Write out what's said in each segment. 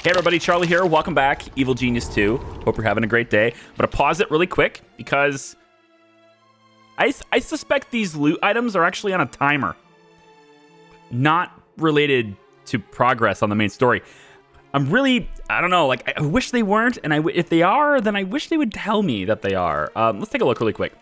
Hey everybody, Charlie here. Welcome back, Evil Genius 2. Hope you're having a great day. I'm gonna pause it really quick because I suspect these loot items are actually on a timer. Not related to progress on the main story. I don't know, like, I wish they weren't, and if they are, then I wish they would tell me that they are. Let's take a look really quick.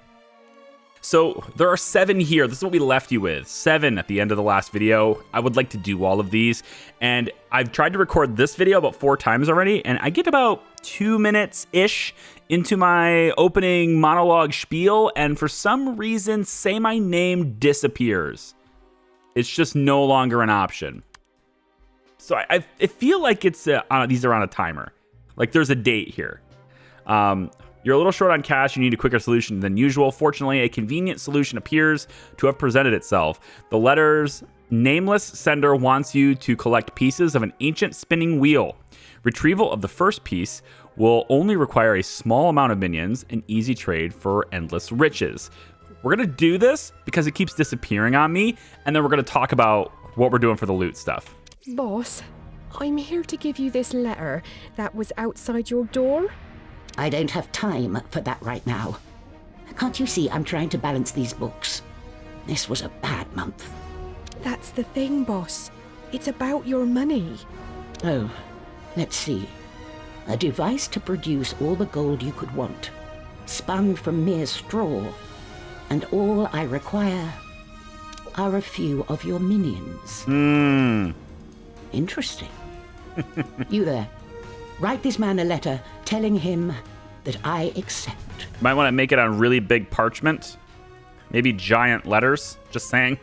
So there are 7 here. This is what we left you with. 7 at the end of the last video. I would like to do all of these. And I've tried to record this video about 4 times already. And I get about 2 minutes-ish into my opening monologue spiel. And for some reason, Say My Name disappears. It's just no longer an option. So I feel like it's these are on a timer. Like there's a date here. You're a little short on cash. You need a quicker solution than usual. Fortunately, a convenient solution appears to have presented itself. The letter's nameless sender wants you to collect pieces of an ancient spinning wheel. Retrieval of the first piece will only require a small amount of minions, an easy trade for endless riches. We're going to do this because it keeps disappearing on me, and then we're going to talk about what we're doing for the loot stuff. Boss, I'm here to give you this letter that was outside your door. I don't have time for that right now. Can't you see I'm trying to balance these books? This was a bad month. That's the thing, boss. It's about your money. Oh, let's see. A device to produce all the gold you could want, spun from mere straw. And all I require are a few of your minions. Interesting. You there. Write this man a letter telling him that I accept. Might want to make it on really big parchment. Maybe giant letters, just saying.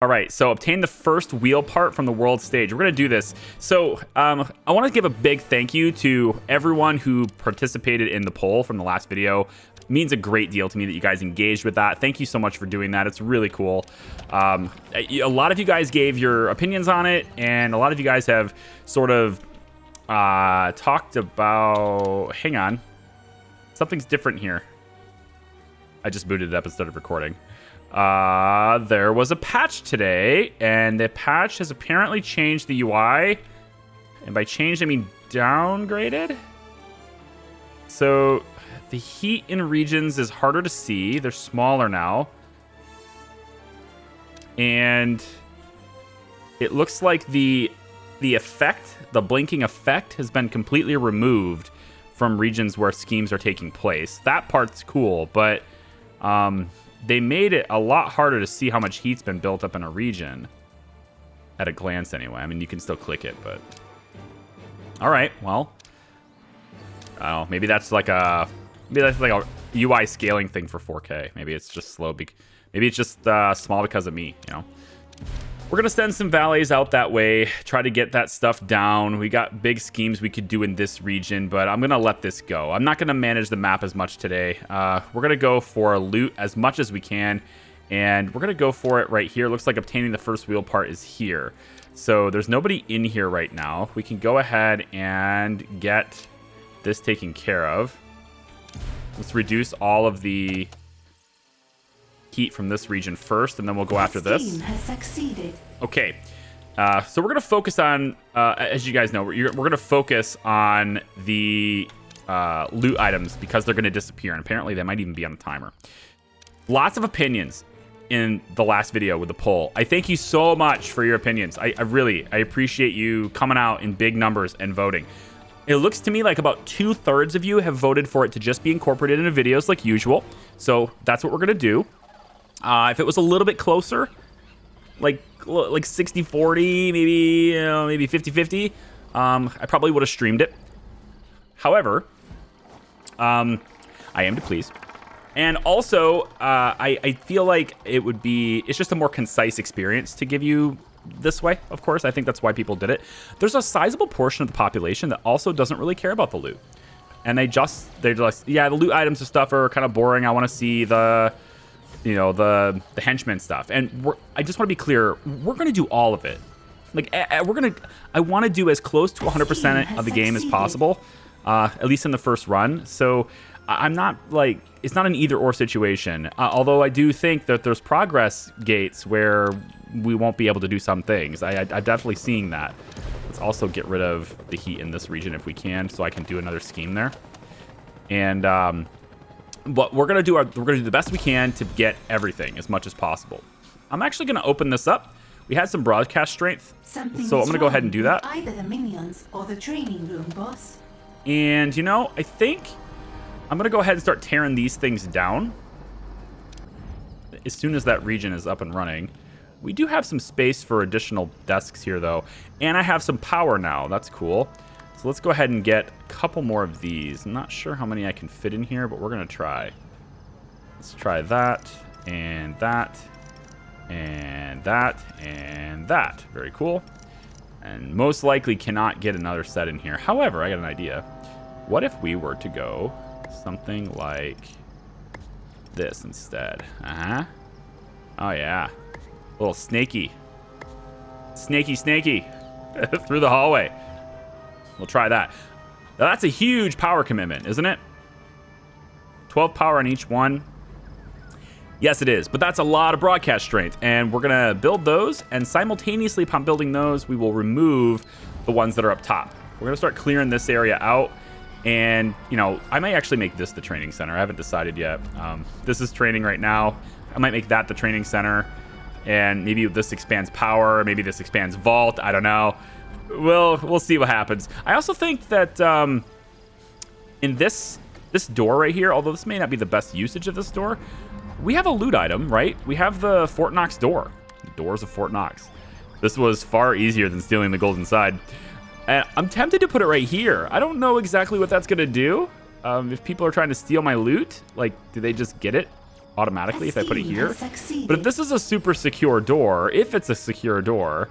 All right, so obtain the first wheel part from the world stage. We're going to do this. So I want to give a big thank you to everyone who participated in the poll from the last video. It means a great deal to me that you guys engaged with that. Thank you so much for doing that. It's really cool. A lot of you guys gave your opinions on it, and a lot of you guys have sort of talked about, hang on, something's different here. I just booted it up instead of recording. There was a patch today, and the patch has apparently changed the UI, and by changed I mean downgraded. So the heat in regions is harder to see. They're smaller now, and it looks like the effect, the blinking effect, has been completely removed from regions where schemes are taking place. That part's cool, but they made it a lot harder to see how much heat's been built up in a region at a glance anyway. I mean, you can still click it, but all right, well, I don't know, maybe that's like a UI scaling thing for 4K. Maybe it's just slow. Maybe it's just small because of me, you know. We're going to send some valets out that way, try to get that stuff down. We got big schemes we could do in this region, but I'm going to let this go. I'm not going to manage the map as much today. We're going to go for loot as much as we can, and we're going to go for it right here. Looks like obtaining the first wheel part is here. So there's nobody in here right now. We can go ahead and get this taken care of. Let's reduce all of the heat from this region first, and then we'll go after this. Has succeeded. Okay, so we're going to focus on, as you guys know, we're going to focus on the loot items because they're going to disappear, and apparently they might even be on a timer. Lots of opinions in the last video with the poll. I thank you so much for your opinions. I appreciate you coming out in big numbers and voting. It looks to me like about 2/3 of you have voted for it to just be incorporated into videos like usual. So that's what we're going to do. If it was a little bit closer, like 60-40, maybe 50-50, I probably would have streamed it. However, I am to please. And also, I feel like it's just a more concise experience to give you this way, of course. I think that's why people did it. There's a sizable portion of the population that also doesn't really care about the loot. And they're just, yeah, the loot items and stuff are kind of boring. I want to see the henchmen stuff. And I just want to be clear, we're going to do all of it. Like, I want to do as close to 100% of the game as possible, at least in the first run. So I'm not like, it's not an either or situation. Although I do think that there's progress gates where we won't be able to do some things. I'm definitely seeing that. Let's also get rid of the heat in this region if we can, so I can do another scheme there. And but we're gonna do the best we can to get everything as much as possible. I'm actually gonna open this up. We had some broadcast strength, so I'm gonna go ahead and do that. Either the minions or the training room, boss. And you know, I think I'm gonna go ahead and start tearing these things down as soon as that region is up and running. We do have some space for additional desks here, though. And I have some power now. That's cool. So let's go ahead and get a couple more of these. I'm not sure how many I can fit in here, but we're going to try. Let's try that, and that, and that, and that. Very cool. And most likely cannot get another set in here. However, I got an idea. What if we were to go something like this instead? Oh, yeah. A little snaky. Snaky through the hallway. We'll try that. Now, that's a huge power commitment, isn't it? 12 power on each one. Yes, it is. But that's a lot of broadcast strength. And we're going to build those. And simultaneously, upon building those, we will remove the ones that are up top. We're going to start clearing this area out. And, you know, I might actually make this the training center. I haven't decided yet. This is training right now. I might make that the training center. And maybe this expands power, maybe this expands vault, I don't know. We'll see what happens. I also think that in this door right here, although this may not be the best usage of this door, we have a loot item, right? We have the Fort Knox door. The doors of Fort Knox. This was far easier than stealing the gold inside. And I'm tempted to put it right here. I don't know exactly what that's gonna do. If people are trying to steal my loot, like, do they just get it automatically if I put it here? But if this is a super secure door, if it's a secure door,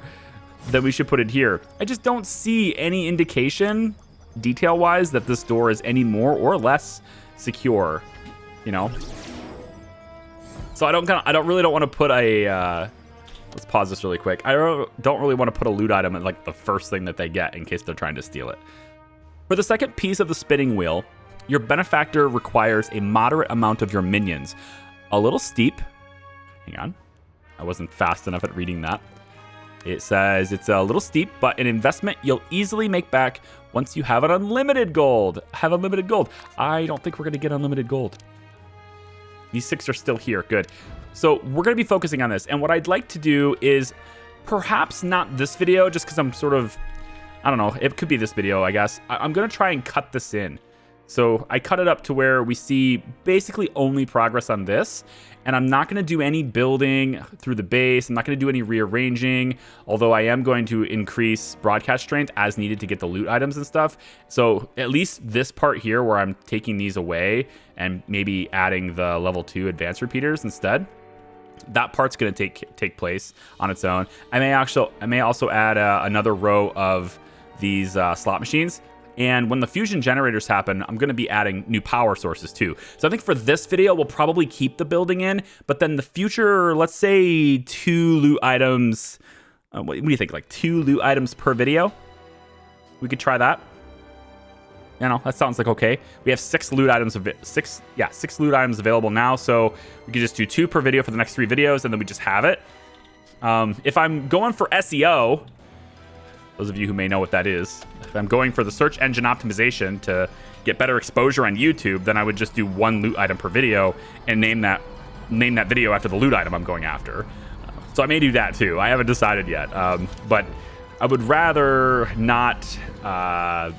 then we should put it here. I just don't see any indication, detail-wise, that this door is any more or less secure, you know? So I really don't want to put a, let's pause this really quick. I don't really want to put a loot item at like the first thing that they get in case they're trying to steal it. For the second piece of the spinning wheel, your benefactor requires a moderate amount of your minions. A little steep. Hang on. I wasn't fast enough at reading that. It says it's a little steep, but an investment you'll easily make back once you have an unlimited gold. I don't think we're going to get unlimited gold. These 6 are still here. Good. So we're going to be focusing on this. And what I'd like to do is perhaps not this video, just because I'm sort of, I don't know. It could be this video, I guess. I'm going to try and cut this in. So I cut it up to where we see basically only progress on this. And I'm not going to do any building through the base. I'm not going to do any rearranging, although I am going to increase broadcast strength as needed to get the loot items and stuff. So at least this part here where I'm taking these away and maybe adding the level 2 advanced repeaters instead, that part's going to take place on its own. I may also add another row of these slot machines. And when the fusion generators happen, I'm going to be adding new power sources too. So I think for this video, we'll probably keep the building in. But then the future, let's say 2 loot items. What do you think? Like 2 loot items per video? We could try that. You know, that sounds like okay. We have 6 loot items six loot items available now. So we could just do 2 per video for the next 3 videos, and then we just have it. If I'm going for SEO, those of you who may know what that is, if I'm going for the search engine optimization to get better exposure on YouTube, then I would just do 1 loot item per video and name that video after the loot item I'm going after. So I may do that too. I haven't decided yet. But I would rather not, I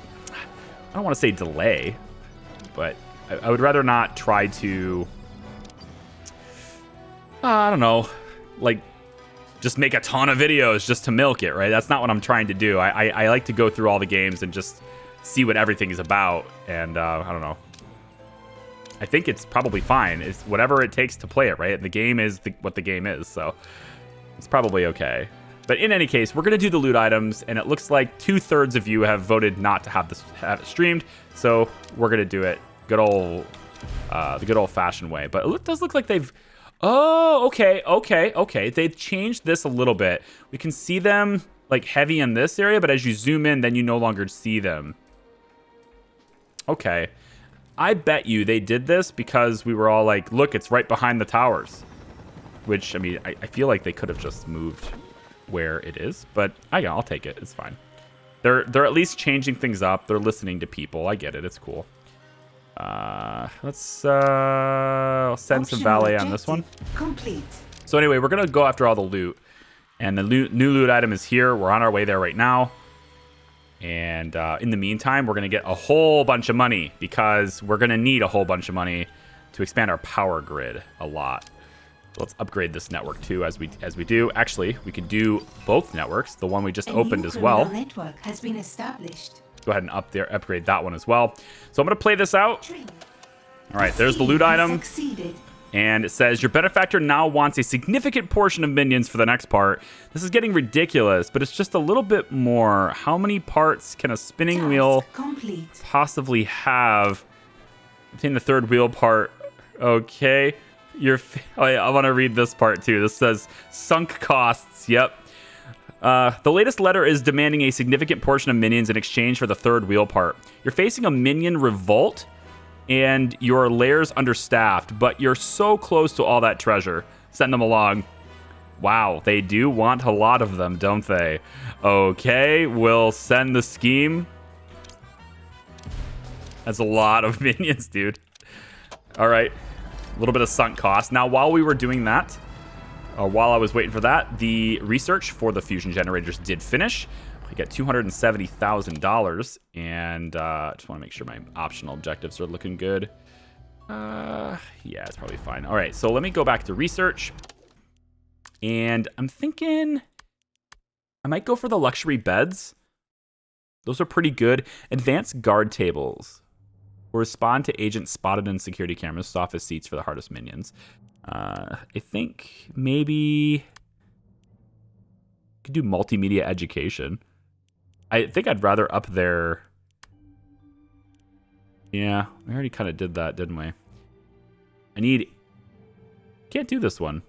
don't want to say delay, but I would rather not try to, I don't know, like, just make a ton of videos just to milk it, right? That's not what I'm trying to do. I like to go through all the games and just see what everything is about. And I don't know. I think it's probably fine. It's whatever it takes to play it, right? The game is what the game is, so it's probably okay. But in any case, we're going to do the loot items, and it looks like 2/3 of you have voted not to have it streamed, so we're going to do it the good old-fashioned way. But it does look like they've... Oh, okay. They've changed this a little bit. We can see them like heavy in this area, but as you zoom in, then you no longer see them. Okay. I bet you they did this because we were all like, look, it's right behind the towers. Which, I mean, I feel like they could have just moved where it is, but I'll take it. It's fine. They're at least changing things up. They're listening to people. I get it. It's cool. Let's I'll send some valet on this one. Complete. So anyway, we're gonna go after all the loot, and the new loot item is here. We're on our way there right now. And in the meantime, we're going to get a whole bunch of money because we're going to need a whole bunch of money to expand our power grid a lot. So let's upgrade this network too as we do. Actually, we could do both networks, the one we just opened as well. Network has been established. Go ahead and upgrade that one as well. So I'm going to play this out. All right, there's the loot item. Succeeded. And it says, your benefactor now wants a significant portion of minions for the next part. This is getting ridiculous, but it's just a little bit more. How many parts can a spinning wheel possibly have? I think the third wheel part. Okay. I want to read this part too. This says, sunk costs. Yep. The latest letter is demanding a significant portion of minions in exchange for the third wheel part. You're facing a minion revolt, and your lair's understaffed, but you're so close to all that treasure. Send them along. Wow, they do want a lot of them, don't they? Okay, we'll send the scheme. That's a lot of minions, dude. All right, a little bit of sunk cost. Now, while we were doing that, or while I was waiting for that, the research for the fusion generators did finish. I got $270,000, and I just want to make sure my optional objectives are looking good. Yeah, it's probably fine. All right, so let me go back to research, and I'm thinking I might go for the luxury beds. Those are pretty good. Advanced guard tables will respond to agents spotted in security cameras. Softest seats for the hardest minions. I think maybe could do multimedia education. I think I'd rather up there. Yeah, we already kind of did that, didn't we? Can't do this one.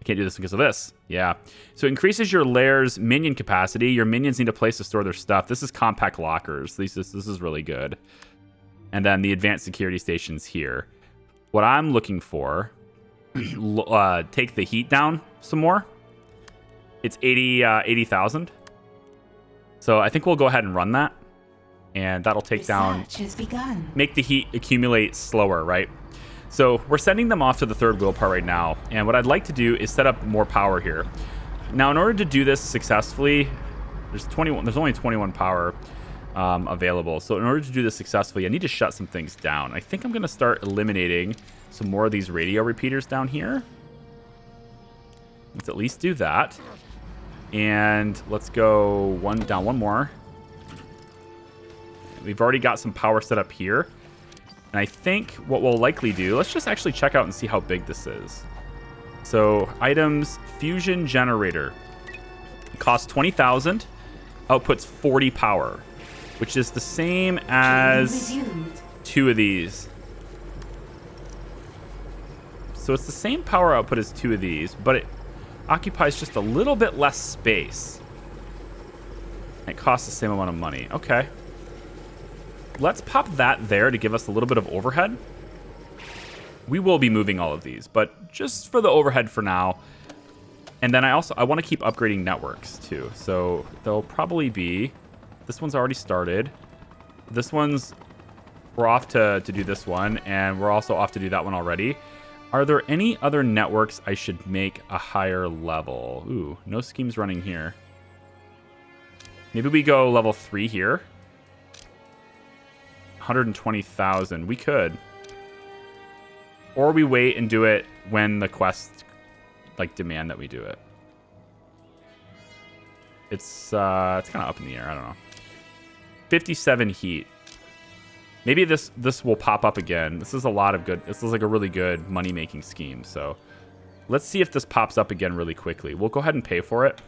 I can't do this because of this. Yeah. So it increases your lair's minion capacity. Your minions need a place to store their stuff. This is compact lockers. This is really good. And then the advanced security stations here. What I'm looking for, take the heat down some more. It's 80,000. So I think we'll go ahead and run that, and that'll take down, make the heat accumulate slower, right? So we're sending them off to the third wheel part right now, and what I'd like to do is set up more power here. Now, in order to do this successfully, there's only 21 power available. So in order to do this successfully, I need to shut some things down. I think I'm going to start eliminating some more of these radio repeaters down here. Let's at least do that. And let's go one more. We've already got some power set up here. And I think what we'll likely do, let's just actually check out and see how big this is. So items, fusion generator. It costs 20,000, outputs 40 power, which is the same as 2 of these. So it's the same power output as 2 of these, but it occupies just a little bit less space. It costs the same amount of money. Okay. Let's pop that there to give us a little bit of overhead. We will be moving all of these, but just for the overhead for now. And then I want to keep upgrading networks too. So there'll probably be, this one's already started. This one's, we're off to do this one, and we're also off to do that one already. Are there any other networks I should make a higher level? Ooh, no schemes running here. Maybe we go level 3 here. 120,000. We could. Or we wait and do it when the quests demand that we do it. It's kind of up in the air. I don't know. 57 heat. Maybe this will pop up again. This is a lot of good. This is like a really good money-making scheme. So let's see if this pops up again really quickly. We'll go ahead and pay for it.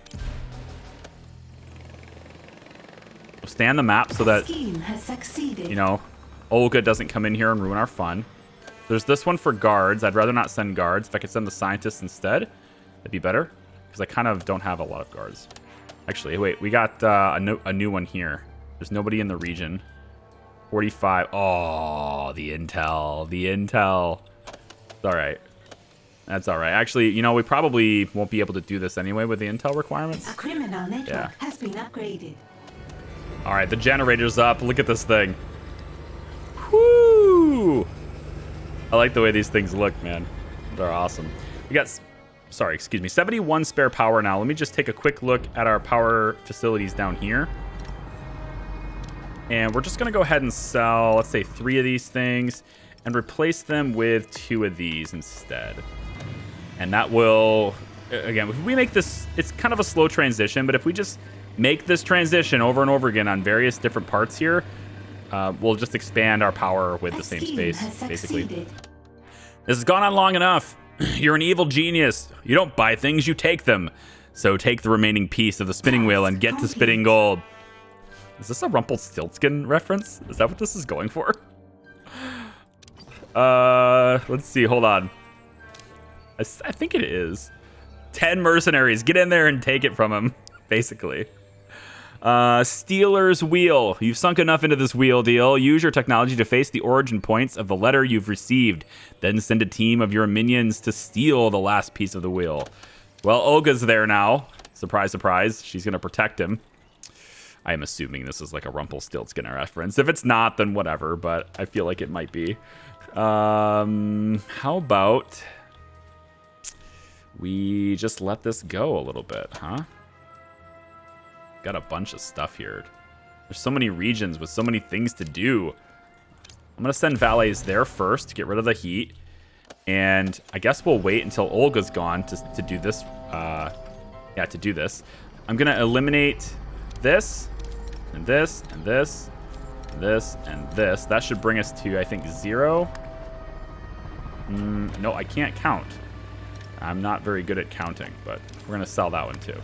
We'll stay on the map so that, you know, Olga doesn't come in here and ruin our fun. There's this one for guards. I'd rather not send guards. If I could send the scientists instead, that'd be better. Because I kind of don't have a lot of guards. Actually, wait. We got a new one here. There's nobody in the region. 45. Oh, the intel. The intel. It's all right. That's all right. Actually, you know, we probably won't be able to do this anyway with the intel requirements. A criminal network has been upgraded. All right, the generator's up. Look at this thing. Whoo! I like the way these things look, man. They're awesome. We got, sorry, excuse me, 71 spare power now. Let me just take a quick look at our power facilities down here. And we're just going to go ahead and sell, let's say, 3 of these things and replace them with 2 of these instead. And that will, again, if we make this, it's kind of a slow transition, but if we just make this transition over and over again on various different parts here, we'll just expand our power with the same space, basically. This has gone on long enough. You're an evil genius. You don't buy things, you take them. So take the remaining piece of the spinning wheel and get to spinning gold. Is this a Rumpelstiltskin reference? Is that what this is going for? Let's see. Hold on. I think it is. 10 mercenaries. Get in there and take it from him, basically. Stealer's wheel. You've sunk enough into this wheel deal. Use your technology to face the origin points of the letter you've received. Then send a team of your minions to steal the last piece of the wheel. Well, Olga's there now. Surprise, surprise. She's going to protect him. I am assuming this is like a Rumpelstiltskin reference. If it's not, then whatever, but I feel like it might be. How about we just let this go a little bit, huh? Got a bunch of stuff here. There's so many regions with so many things to do. I'm going to send valets there first to get rid of the heat. And I guess we'll wait until Olga's gone to do this. Yeah, to do this. I'm going to eliminate this. And this, and this, and this, and this. That should bring us to, I think, 0. No, I can't count. I'm not very good at counting, but we're going to sell that one too.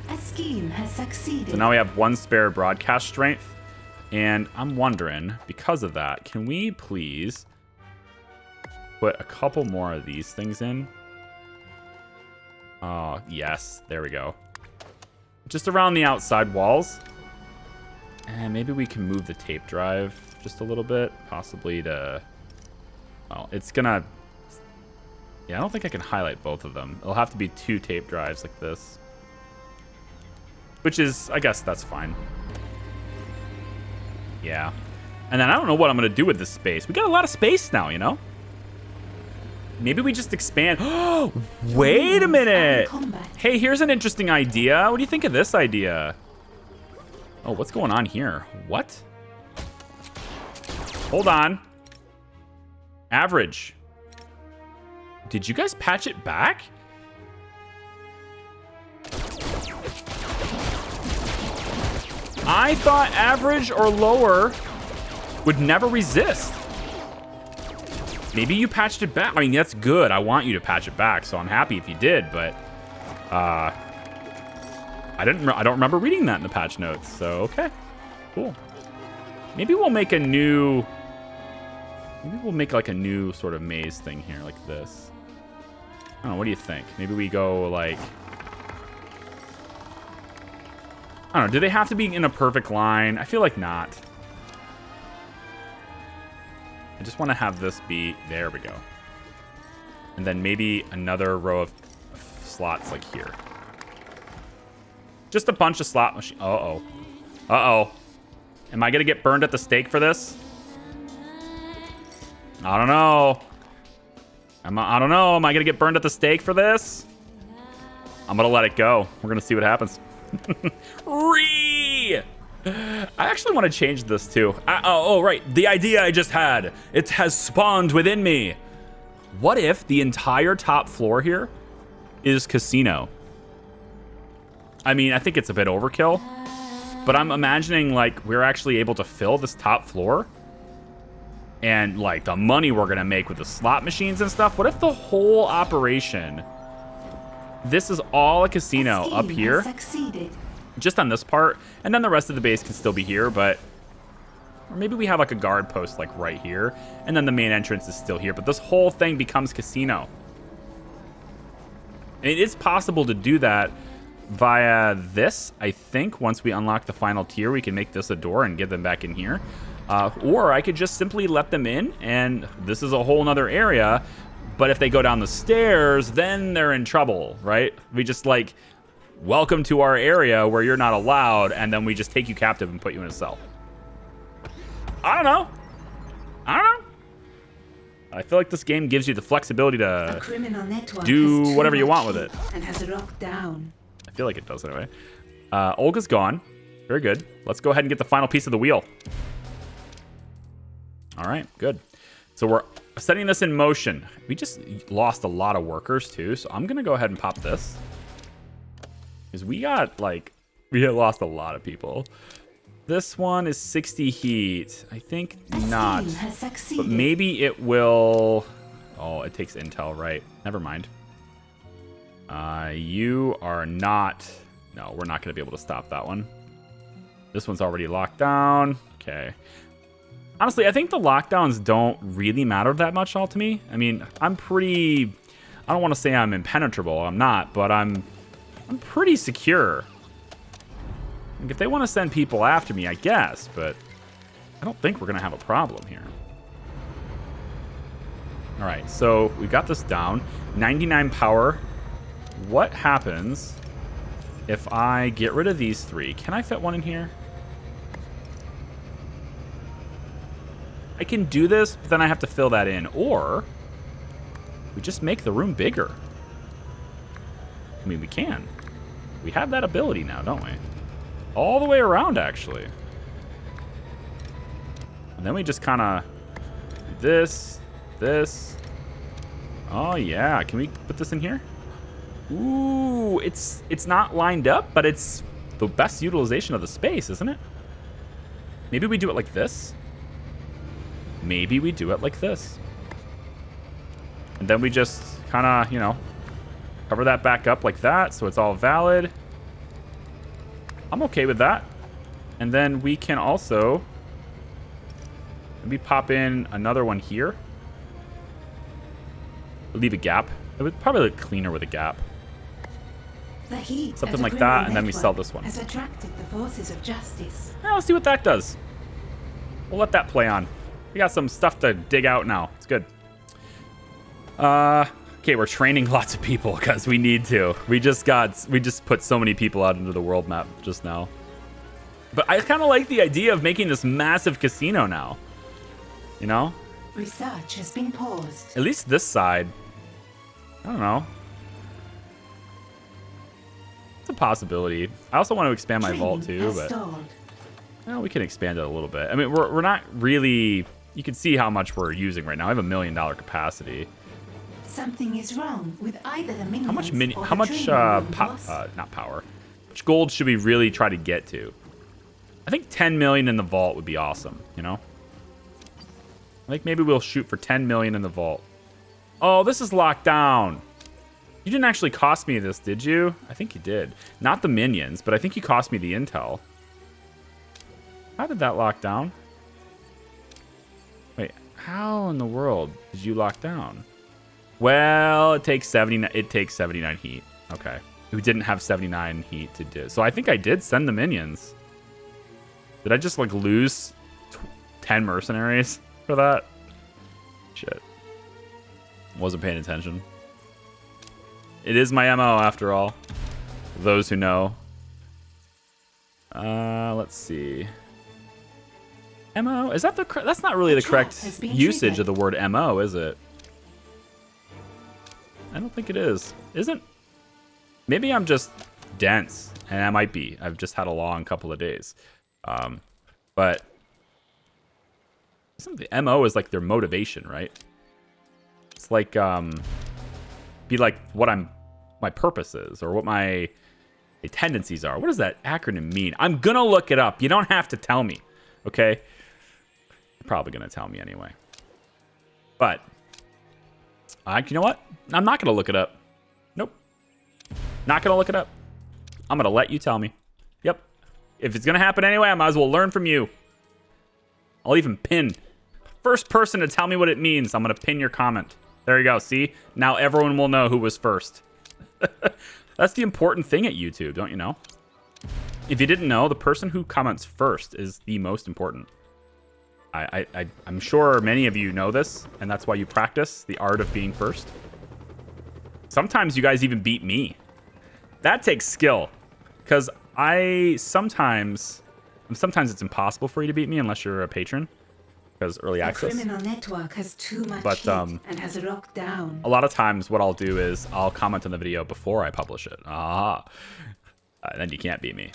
A scheme has succeeded. So now we have 1 spare broadcast strength. And I'm wondering, because of that, can we please put a couple more of these things in? Oh, yes. There we go. Just around the outside walls. And maybe we can move the tape drive just a little bit, possibly to, well, it's gonna, yeah, I don't think I can highlight both of them. It'll have to be 2 tape drives like this, which is, I guess that's fine. Yeah. And then I don't know what I'm gonna do with this space. We got a lot of space now, you know? Maybe we just expand. Oh, wait a minute. Hey, here's an interesting idea. What do you think of this idea? Oh, what's going on here? What? Hold on. Average. Did you guys patch it back? I thought average or lower would never resist. Maybe you patched it back. I mean, that's good. I want you to patch it back, so I'm happy if you did, but I don't remember reading that in the patch notes, so okay. Cool. Maybe we'll make a new, like a new sort of maze thing here, like this. I don't know, what do you think? Maybe we go like, I don't know, do they have to be in a perfect line? I feel like not. I just want to have this be, there we go. And then maybe another row of slots like here. Just a bunch of slot machines. Uh-oh. Uh-oh. Am I going to get burned at the stake for this? I don't know. I don't know. Am I going to get burned at the stake for this? I'm going to let it go. We're going to see what happens. I actually want to change this too. Oh, right. The idea I just had. It has spawned within me. What if the entire top floor here is casino? I mean, I think it's a bit overkill, but I'm imagining like we're actually able to fill this top floor and like the money we're going to make with the slot machines and stuff. What if the whole operation, this is all a casino up here, just on this part, and then the rest of the base can still be here, but or maybe we have like a guard post like right here, and then the main entrance is still here, but this whole thing becomes casino. And it is possible to do that via this, I think. Once we unlock the final tier, we can make this a door and get them back in here. Or I could just simply let them in, and this is a whole nother area. But if they go down the stairs, then they're in trouble, right? We just like welcome to our area where you're not allowed, and then we just take you captive and put you in a cell. I don't know. I feel like this game gives you the flexibility to do whatever you want with it. And has locked down. I feel like it does anyway. Olga's gone. Very good. Let's go ahead and get the final piece of the wheel. All right, good. So we're setting this in motion. We just lost a lot of workers too, so I'm gonna go ahead and pop this. Because we had lost a lot of people. This one is 60 heat. I think not. But maybe it will... Oh, it takes intel, right? Never mind. You are not... No, we're not going to be able to stop that one. This one's already locked down. Okay. Honestly, I think the lockdowns don't really matter that much all to me. I mean, I'm pretty... I don't want to say I'm impenetrable. I'm not, but I'm pretty secure. Like if they want to send people after me, I guess, but I don't think we're going to have a problem here. All right, so we got this down. 99 power. What happens if I get rid of these three? Can I fit one in here? I can do this, but then I have to fill that in. Or we just make the room bigger. I mean, we can. We have that ability now, don't we? All the way around, actually. And then we just kind of do this. Oh, yeah. Can we put this in here? Ooh, it's not lined up, but it's the best utilization of the space, isn't it? Maybe we do it like this. Maybe we do it like this. And then we just kind of, you know, cover that back up like that so it's all valid. I'm okay with that. And then we can also maybe pop in another one here. Leave a gap. It would probably look cleaner with a gap. The heat Something like that, and then we sell this one. Has attracted the forces of justice. Yeah, let's see what that does. We'll let that play on. We got some stuff to dig out now. It's good. Okay, we're training lots of people because we need to. We just put so many people out into the world map just now. But I kind of like the idea of making this massive casino now. You know? Research has been paused. At least this side. I don't know. It's a possibility. I also want to expand my vault too, but well, we can expand it a little bit. I mean, we're not really. You can see how much we're using right now. I have $1 million capacity. Something is wrong with either the minions. How much not power. How much gold should we really try to get to? I think 10 million in the vault would be awesome. You know. I think maybe we'll shoot for 10 million in the vault. Oh, this is locked down. You didn't actually cost me this, did you? I think you did. Not the minions, but I think you cost me the intel. How did that lock down? Wait, how in the world did you lock down? Well, it takes 79 heat. Okay. We didn't have 79 heat to do. So I think I did send the minions. Did I just like lose 10 mercenaries for that? Shit. Wasn't paying attention. It is my MO after all. Those who know. Let's see. MO? Is that that's not really the correct usage of the word MO, is it? I don't think it is. Isn't? Maybe I'm just dense, and I might be. I've just had a long couple of days. But isn't the MO is like their motivation, right? It's like be like what my purpose is, or what my tendencies are. What does that acronym mean? I'm gonna look it up. You don't have to tell me, okay? You're probably gonna tell me anyway. But you know what? I'm not gonna look it up. Nope. Not gonna look it up. I'm gonna let you tell me. Yep. If it's gonna happen anyway, I might as well learn from you. I'll even pin. First person to tell me what it means, I'm gonna pin your comment. There you go. See? Now everyone will know who was first. That's the important thing at YouTube, don't you know? If you didn't know, the person who comments first is the most important. I'm sure many of you know this, and that's why you practice the art of being first. Sometimes you guys even beat me. That takes skill. Because sometimes it's impossible for you to beat me unless you're a patron. Because early access. The criminal network has too much But, heat and has locked down. A lot of times what I'll do is I'll comment on the video before I publish it. Then you can't beat me.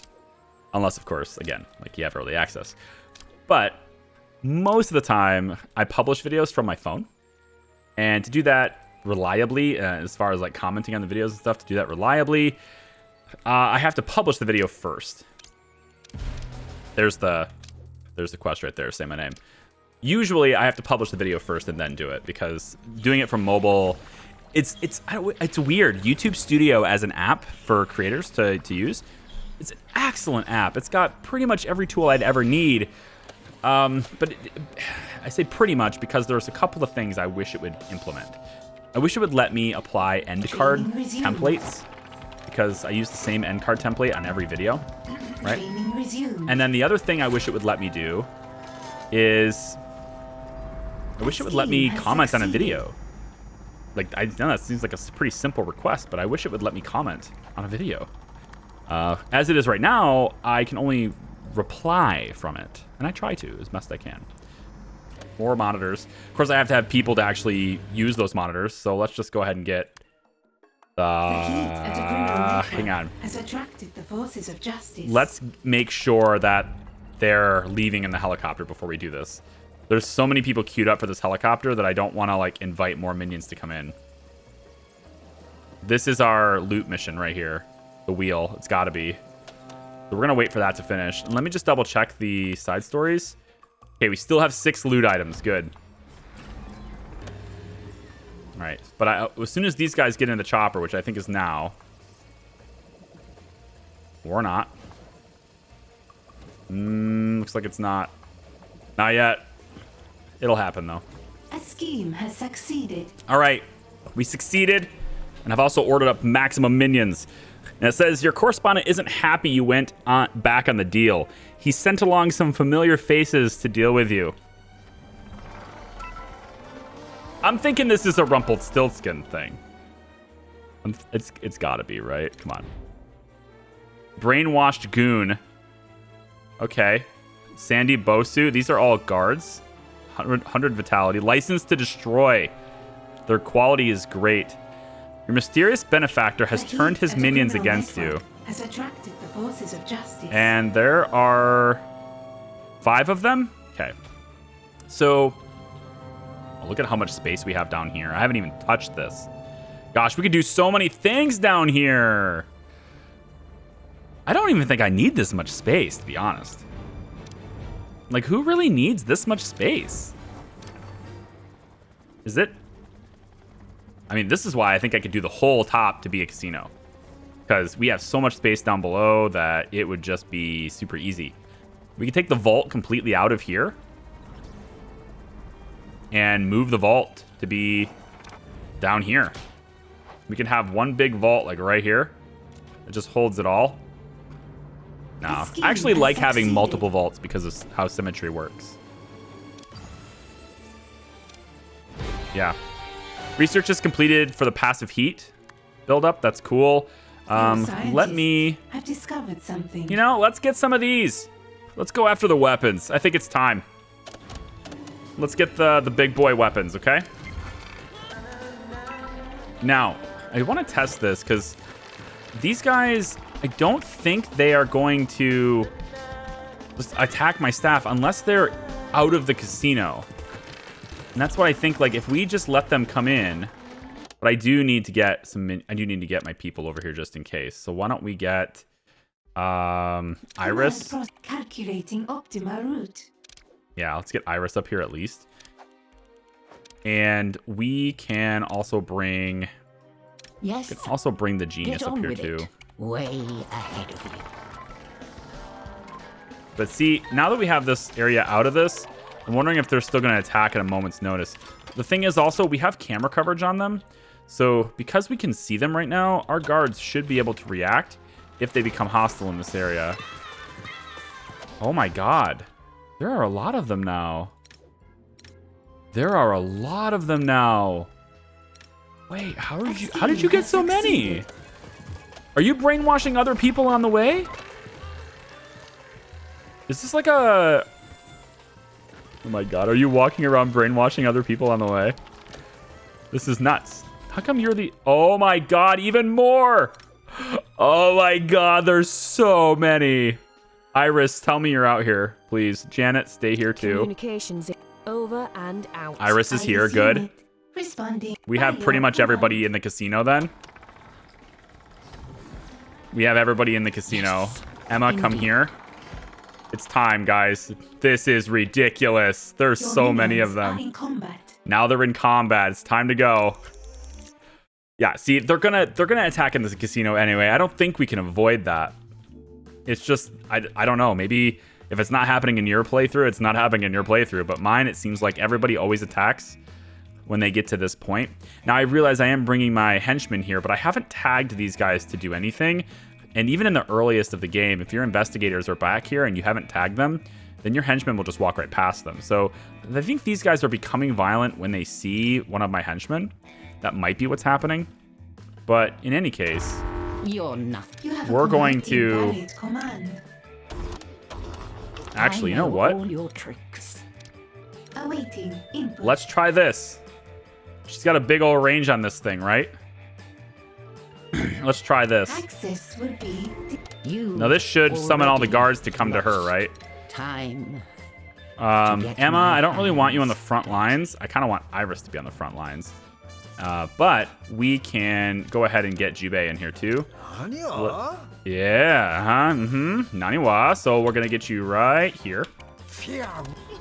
Unless, of course, again, like you have early access. But most of the time, I publish videos from my phone. And to do that reliably, as far as like commenting on the videos and stuff, to do that reliably, I have to publish the video first. There's the quest right there, say my name. Usually, I have to publish the video first and then do it, because doing it from mobile, it's weird. YouTube Studio as an app for creators to use, it's an excellent app. It's got pretty much every tool I'd ever need. But I say pretty much because there's a couple of things I wish it would implement. I wish it would let me apply end card templates, because I use the same end card template on every video, right? And then the other thing I wish it would let me do is I wish it would let me comment on a video. Like, I know that seems like a pretty simple request, but I wish it would let me comment on a video. As it is right now, I can only reply from it, and I try to as best I can. More monitors. Of course, I have to have people to actually use those monitors, so let's just go ahead and get hang on. Has attracted the forces of justice. Let's make sure that they're leaving in the helicopter before we do this. There's so many people queued up for this helicopter that I don't want to like invite more minions to come in. This is our loot mission right here. The wheel. It's got to be. So we're going to wait for that to finish. And let me just double check the side stories. Okay, we still have 6 loot items. Good. All right. But as soon as these guys get in the chopper, which I think is now. Or not. Looks like it's not. Not yet. It'll happen, though. A scheme has succeeded. All right. We succeeded. And I've also ordered up maximum minions. And it says, your correspondent isn't happy you went back on the deal. He sent along some familiar faces to deal with you. I'm thinking this is a Rumpelstiltskin thing. It's gotta be, right? Come on. Brainwashed goon. Okay. Sandy Bosu. These are all guards. 100 vitality. License to destroy. Their quality is great. Your mysterious benefactor has turned his minions against you. Has attracted the forces of justice. And there are 5 of them? Okay. So, look at how much space we have down here. I haven't even touched this. Gosh, we could do so many things down here. I don't even think I need this much space, to be honest. Like, who really needs this much space? Is it? I mean, this is why I think I could do the whole top to be a casino. Because we have so much space down below that it would just be super easy. We could take the vault completely out of here. And move the vault to be down here. We can have one big vault like right here. It just holds it all. No, I actually like having multiple vaults because of how symmetry works. Yeah. Research is completed for the passive heat buildup. That's cool. Let me... I've discovered something. You know, let's get some of these. Let's go after the weapons. I think it's time. Let's get the big boy weapons, okay? Now, I want to test this because these guys, I don't think they are going to just attack my staff unless they're out of the casino. And that's what I think, like, if we just let them come in, but I do need to get my people over here just in case. So why don't we get Iris? Calculating optimal route. Yeah, let's get Iris up here at least. And we can also bring... Yes. We can also bring the genius up here too. Way ahead of you. But see, now that we have this area out of this, I'm wondering if they're still going to attack at a moment's notice. The thing is also, we have camera coverage on them. So because we can see them right now, our guards should be able to react if they become hostile in this area. Oh my god. There are a lot of them now. There are a lot of them now. Wait, how did you get so many? Are you brainwashing other people on the way? Is this like a... Oh my god, are you walking around brainwashing other people on the way? This is nuts. How come you're the... Oh my god, even more! Oh my god, there's so many. Iris, tell me you're out here, please. Janet, stay here too. Communications over and out. Iris is here, good. Responding. We have pretty much everybody in the casino then. We have everybody in the casino. Emma, come here. It's time, guys. This is ridiculous. There's so many of them. In combat. Now they're in combat. It's time to go. Yeah, see, they're gonna attack in this casino anyway. I don't think we can avoid that. It's just, I don't know. Maybe if it's not happening in your playthrough, it's not happening in your playthrough. But mine, it seems like everybody always attacks when they get to this point. Now, I realize I am bringing my henchmen here, but I haven't tagged these guys to do anything. And even in the earliest of the game, if your investigators are back here and you haven't tagged them, then your henchmen will just walk right past them. So I think these guys are becoming violent when they see one of my henchmen. That might be what's happening. But in any case, You're nothing. we're going to... Invalid command. Actually, you know I what? All your tricks. Awaiting input. Let's try this. She's got a big old range on this thing, right? Let's try this. Access will be You. Now this should summon all the already guards to come to her, lost right? Time. Emma, I don't really want you on the front lines. I kind of want Iris to be on the front lines. But we can go ahead and get Jubei in here too. Yeah, Naniwa. So we're going to get you right here.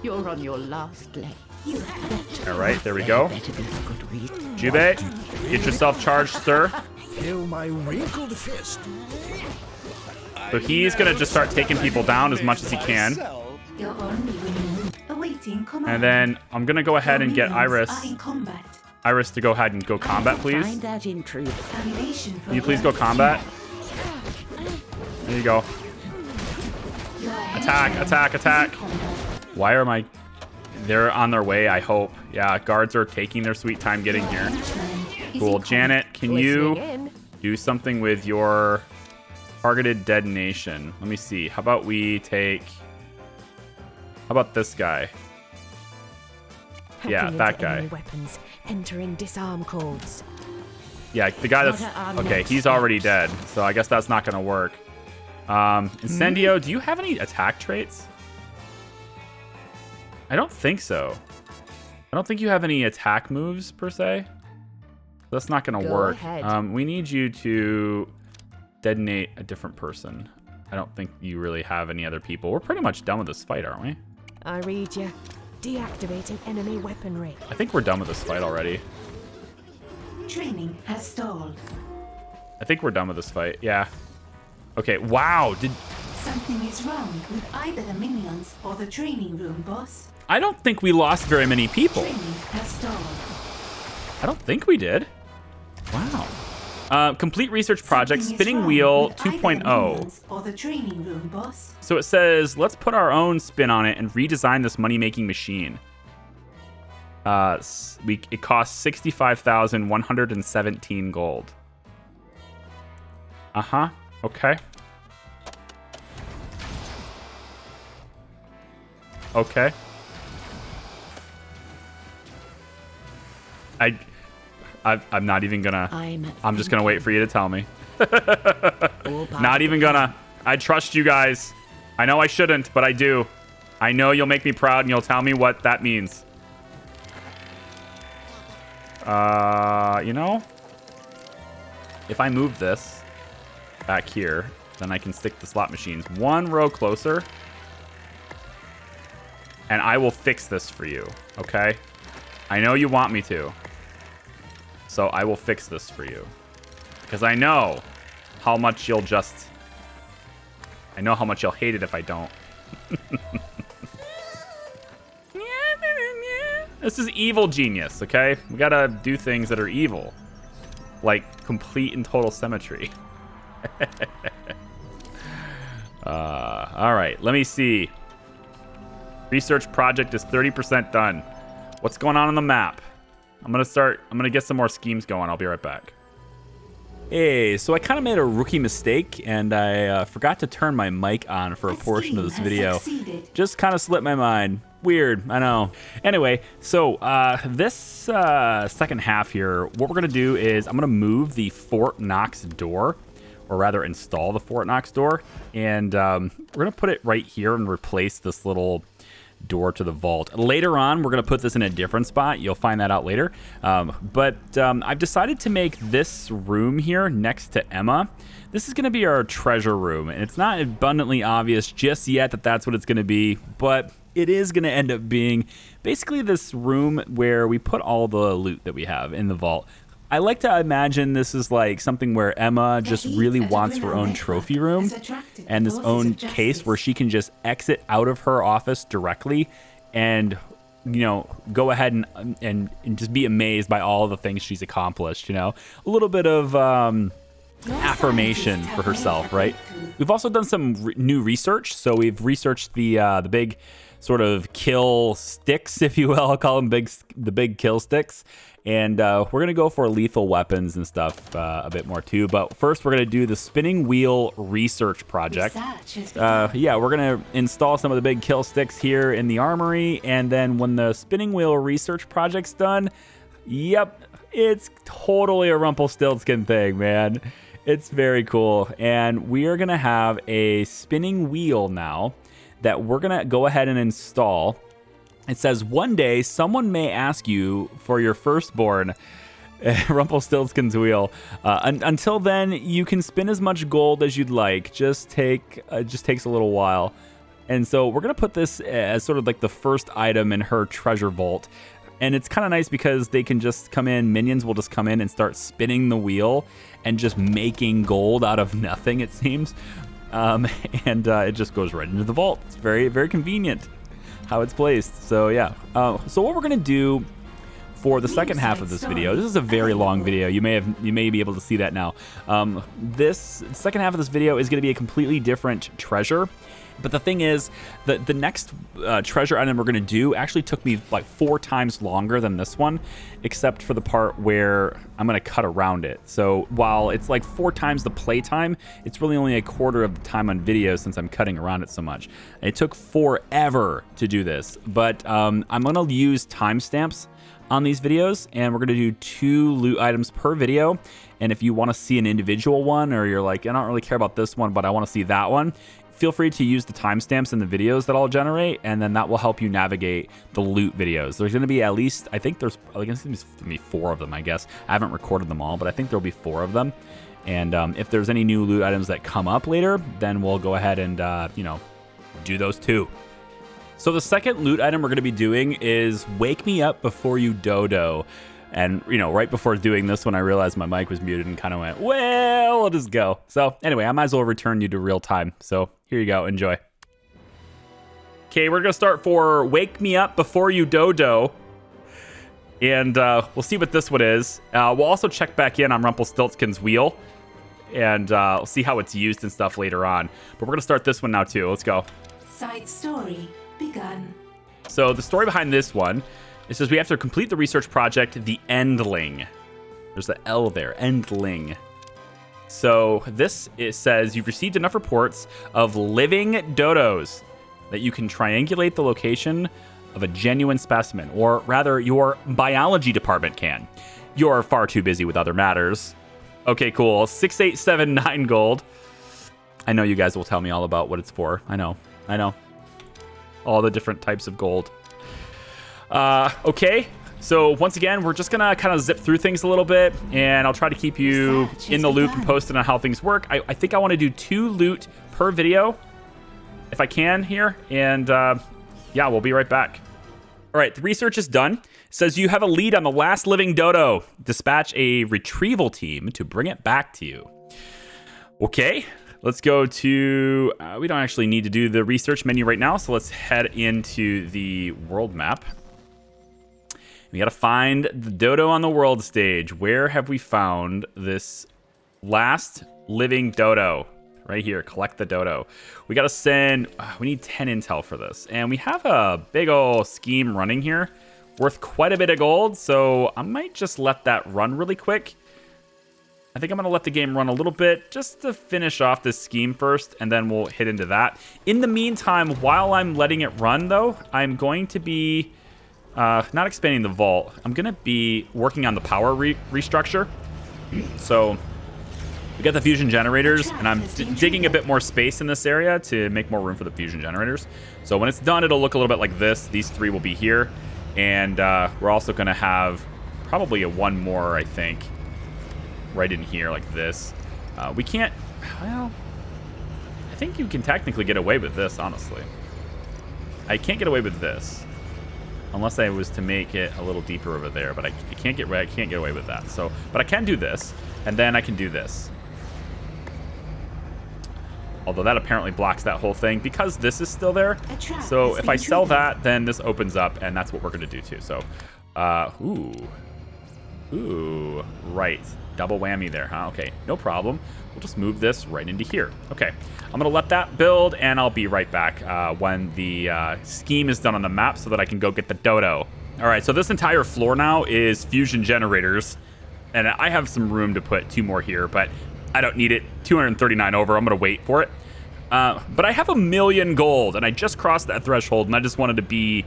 You're on your last leg. All right, there we go. Better be for good reason. Jubei, get yourself charged, sir. Feel my wrinkled fist. So he's going to just start taking people down as much as he can. your only winning. Awaiting command. And then I'm going to go ahead and get Minions Iris. are in combat. Iris to go ahead and go combat, please. Find that intruder. Termination Can you please go combat? There you go. Attack, attack, attack. Why are my... They're on their way, I hope. Yeah, guards are taking their sweet time getting here. Cool. Janet, can you do something with your targeted detonation? Let me see. How about we take... How about this guy? Yeah, that guy. Weapons, entering disarm codes. Yeah, the guy that's... Okay, he's already dead, so I guess that's not going to work. Incendio, do you have any attack traits? I don't think so. I don't think you have any attack moves, per se. That's not going to work. Ahead. We need you to detonate a different person. I don't think you really have any other people. We're pretty much done with this fight, aren't we? I read you. Deactivating enemy weaponry. I think we're done with this fight already. Training has stalled. I think we're done with this fight. Yeah. Okay, wow. Something is wrong with either the minions or the training room, boss. I don't think we lost very many people. Training has stalled. I don't think we did. Wow. Complete research project, Something is spinning wrong wheel with either the 2.0. minions or the training room, boss. So it says, let's put our own spin on it and redesign this money-making machine. It costs 65,117 gold. Uh-huh. Okay. Okay. I'm not even gonna... I'm just gonna wait for you to tell me. Not even gonna... I trust you guys. I know I shouldn't, but I do. I know you'll make me proud and you'll tell me what that means. You know, if I move this back here, then I can stick the slot machines one row closer. And I will fix this for you, okay? I know you want me to. So I will fix this for you. Because I know how much you'll just... I know how much you'll hate it if I don't. This is evil genius, okay? We gotta do things that are evil. Like complete and total symmetry. Alright, let me see. Research project is 30% done. What's going on the map? I'm gonna get some more schemes going. I'll be right back. Hey, so I kind of made a rookie mistake, and I forgot to turn my mic on for a portion of this video. Just kind of slipped my mind. Weird, I know. Anyway, so this second half here, what we're going to do is I'm going to move the Fort Knox door, or rather install the Fort Knox door, and we're going to put it right here and replace this little door to the vault. Later on, we're going to put this in a different spot. You'll find that out later. But I've decided to make this room here next to Emma. This is going to be our treasure room, and it's not abundantly obvious just yet that that's what it's going to be, but it is going to end up being basically this room where we put all the loot that we have in the vault. I like to imagine this is like something where Emma just really wants her own trophy room and this own case where she can just exit out of her office directly and, you know, go ahead and just be amazed by all the things she's accomplished, you know. A little bit of affirmation for herself, right? We've also done some new research. So we've researched the big sort of kill sticks, if you will. I'll call them the big kill sticks. And we're going to go for lethal weapons and stuff a bit more too. But first, we're going to do the spinning wheel research project. Yeah, we're going to install some of the big kill sticks here in the armory. And then when the spinning wheel research project's done, yep, it's totally a Rumpelstiltskin thing, man. It's very cool. And we are going to have a spinning wheel now that we're going to go ahead and install. It says, one day, someone may ask you for your firstborn, Rumpelstiltskin's wheel. Until then, you can spin as much gold as you'd like. Just takes a little while. And so we're going to put this as sort of like the first item in her treasure vault. And it's kind of nice because they can just come in, minions will just come in and start spinning the wheel and just making gold out of nothing, it seems. It just goes right into the vault. It's very, very convenient how it's placed. So yeah, so what we're gonna do for the second half of this video, this is a very long video, you may be able to see that now. This second half of this video is gonna be a completely different treasure. But the thing is, the next treasure item we're going to do actually took me like 4 times longer than this one, except for the part where I'm going to cut around it. So while it's like 4 times the playtime, it's really only a quarter of the time on video since I'm cutting around it so much. And it took forever to do this, but I'm going to use timestamps on these videos, and we're going to do 2 loot items per video. And if you want to see an individual one, or you're like, I don't really care about this one, but I want to see that one, feel free to use the timestamps in the videos that I'll generate, and then that will help you navigate the loot videos. There's going to be at least, I think there's going to be 4 of them, I guess. I haven't recorded them all, but I think there'll be 4 of them. And if there's any new loot items that come up later, then we'll go ahead and, do those too. So the second loot item we're going to be doing is Wake Me Up Before You Dodo. And, right before doing this one, I realized my mic was muted and kind of went, well, I'll just go. So anyway, I might as well return you to real time. So here you go. Enjoy. Okay, we're going to start for Wake Me Up Before You Dodo. And we'll see what this one is. We'll also check back in on Rumpelstiltskin's wheel. And we'll see how it's used and stuff later on. But we're going to start this one now, too. Let's go. Side story begun. So the story behind this one, it says we have to complete the research project, The Endling. There's the L there, Endling. So it says you've received enough reports of living dodos that you can triangulate the location of a genuine specimen, or rather your biology department can. You're far too busy with other matters. Okay, cool. 6879 gold. I know you guys will tell me all about what it's for. I know. All the different types of gold. Okay, so once again, we're just gonna kind of zip through things a little bit, and I'll try to keep you in the loop and posted on how things work. I think I want to do 2 loot per video, if I can here, and yeah, we'll be right back. All right, the research is done. It says you have a lead on the last living dodo. Dispatch a retrieval team to bring it back to you. Okay, let's go to, we don't actually need to do the research menu right now, so let's head into the world map. We got to find the dodo on the world stage. Where have we found this last living dodo? Right here, collect the dodo. We got to send, we need 10 intel for this. And we have a big old scheme running here, worth quite a bit of gold. So I might just let that run really quick. I think I'm going to let the game run a little bit just to finish off this scheme first, and then we'll hit into that. In the meantime, while I'm letting it run, though, I'm going to be not expanding the vault. I'm going to be working on the power restructure. So we got the fusion generators, and I'm digging a bit more space in this area to make more room for the fusion generators. So when it's done, it'll look a little bit like this. These 3 will be here, and we're also going to have probably one more, I think, right in here like this. We can't, well, I think you can technically get away with this, honestly. I can't get away with this unless I was to make it a little deeper over there, but I can't get away with that. So, but I can do this, and then I can do this. Although that apparently blocks that whole thing because this is still there. So if I sell that, then this opens up, and that's what we're going to do too. So, ooh, right. Double whammy there, huh? Okay, no problem. We'll just move this right into here. Okay, I'm going to let that build, and I'll be right back when the scheme is done on the map so that I can go get the Dodo. All right, so this entire floor now is fusion generators, and I have some room to put 2 more here, but I don't need it. 239 over. I'm going to wait for it. But I have 1 million gold, and I just crossed that threshold, and I just wanted to be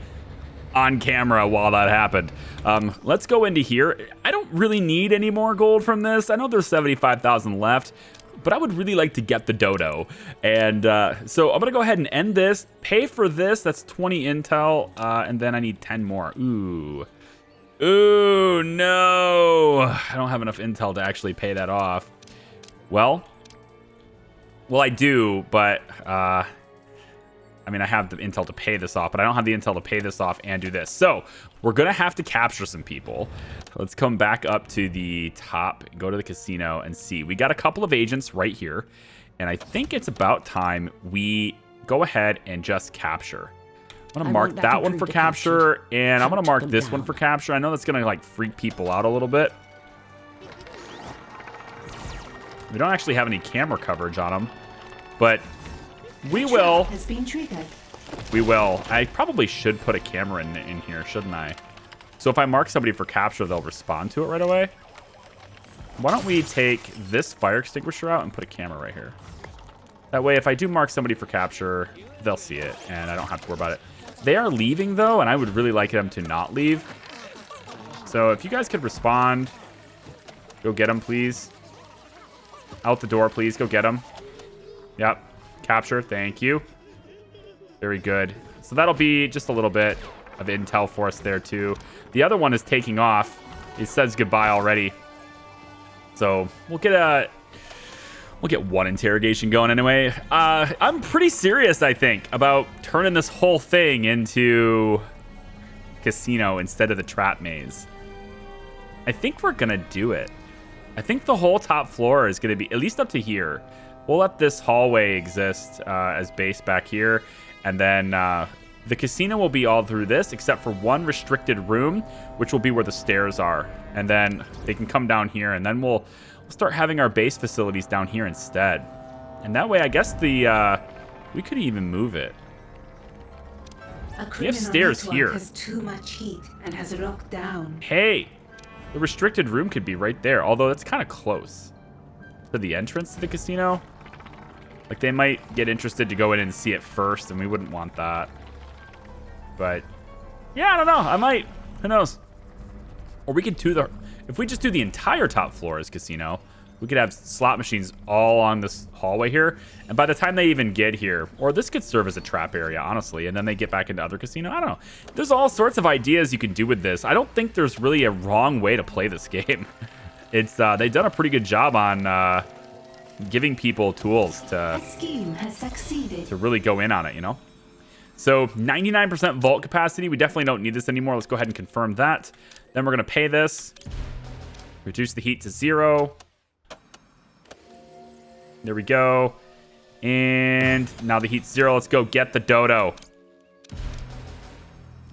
on camera while that happened. Let's go into here. I don't really need any more gold from this. I know there's 75,000 left, but I would really like to get the Dodo. And so I'm going to go ahead and end this. Pay for this. That's 20 intel, and then I need 10 more. Ooh, no. I don't have enough intel to actually pay that off. Well, I do, but I mean, I have the intel to pay this off, but I don't have the intel to pay this off and do this. So we're going to have to capture some people. Let's come back up to the top, go to the casino, and see. We got a couple of agents right here, and I think it's about time we go ahead and just capture. I'm going to mark that one for capture, and I'm going to mark this one for capture. I know that's going to, like, freak people out a little bit. We don't actually have any camera coverage on them, but we will. We will. I probably should put a camera in here, shouldn't I? So if I mark somebody for capture, they'll respond to it right away. Why don't we take this fire extinguisher out and put a camera right here? That way, if I do mark somebody for capture, they'll see it, and I don't have to worry about it. They are leaving, though, and I would really like them to not leave. So if you guys could respond, go get them, please. Out the door, please. Go get them. Yep. Capture. Thank you. Very good. So that'll be just a little bit of intel for us there, too. The other one is taking off. It says goodbye already. So we'll get one interrogation going anyway. I'm pretty serious, I think, about turning this whole thing into casino instead of the trap maze. I think we're going to do it. I think the whole top floor is going to be at least up to here. We'll let this hallway exist as base back here. And then the casino will be all through this, except for one restricted room, which will be where the stairs are. And then they can come down here, and then we'll start having our base facilities down here instead. And that way, I guess we could even move it. We have stairs here. Has too much heat and has locked down. Hey, the restricted room could be right there, although that's kind of close to the entrance to the casino. Like, they might get interested to go in and see it first, and we wouldn't want that. But yeah, I don't know. I might. Who knows? Or we could do if we just do the entire top floor as casino, we could have slot machines all on this hallway here. And by the time they even get here, or this could serve as a trap area, honestly, and then they get back into other casino. I don't know. There's all sorts of ideas you can do with this. I don't think there's really a wrong way to play this game. It's they've done a pretty good job on giving people tools to really go in on it, you know? So 99% vault capacity. We definitely don't need this anymore. Let's go ahead and confirm that. Then we're going to pay this. Reduce the heat to 0. There we go. And now the heat's 0. Let's go get the Dodo.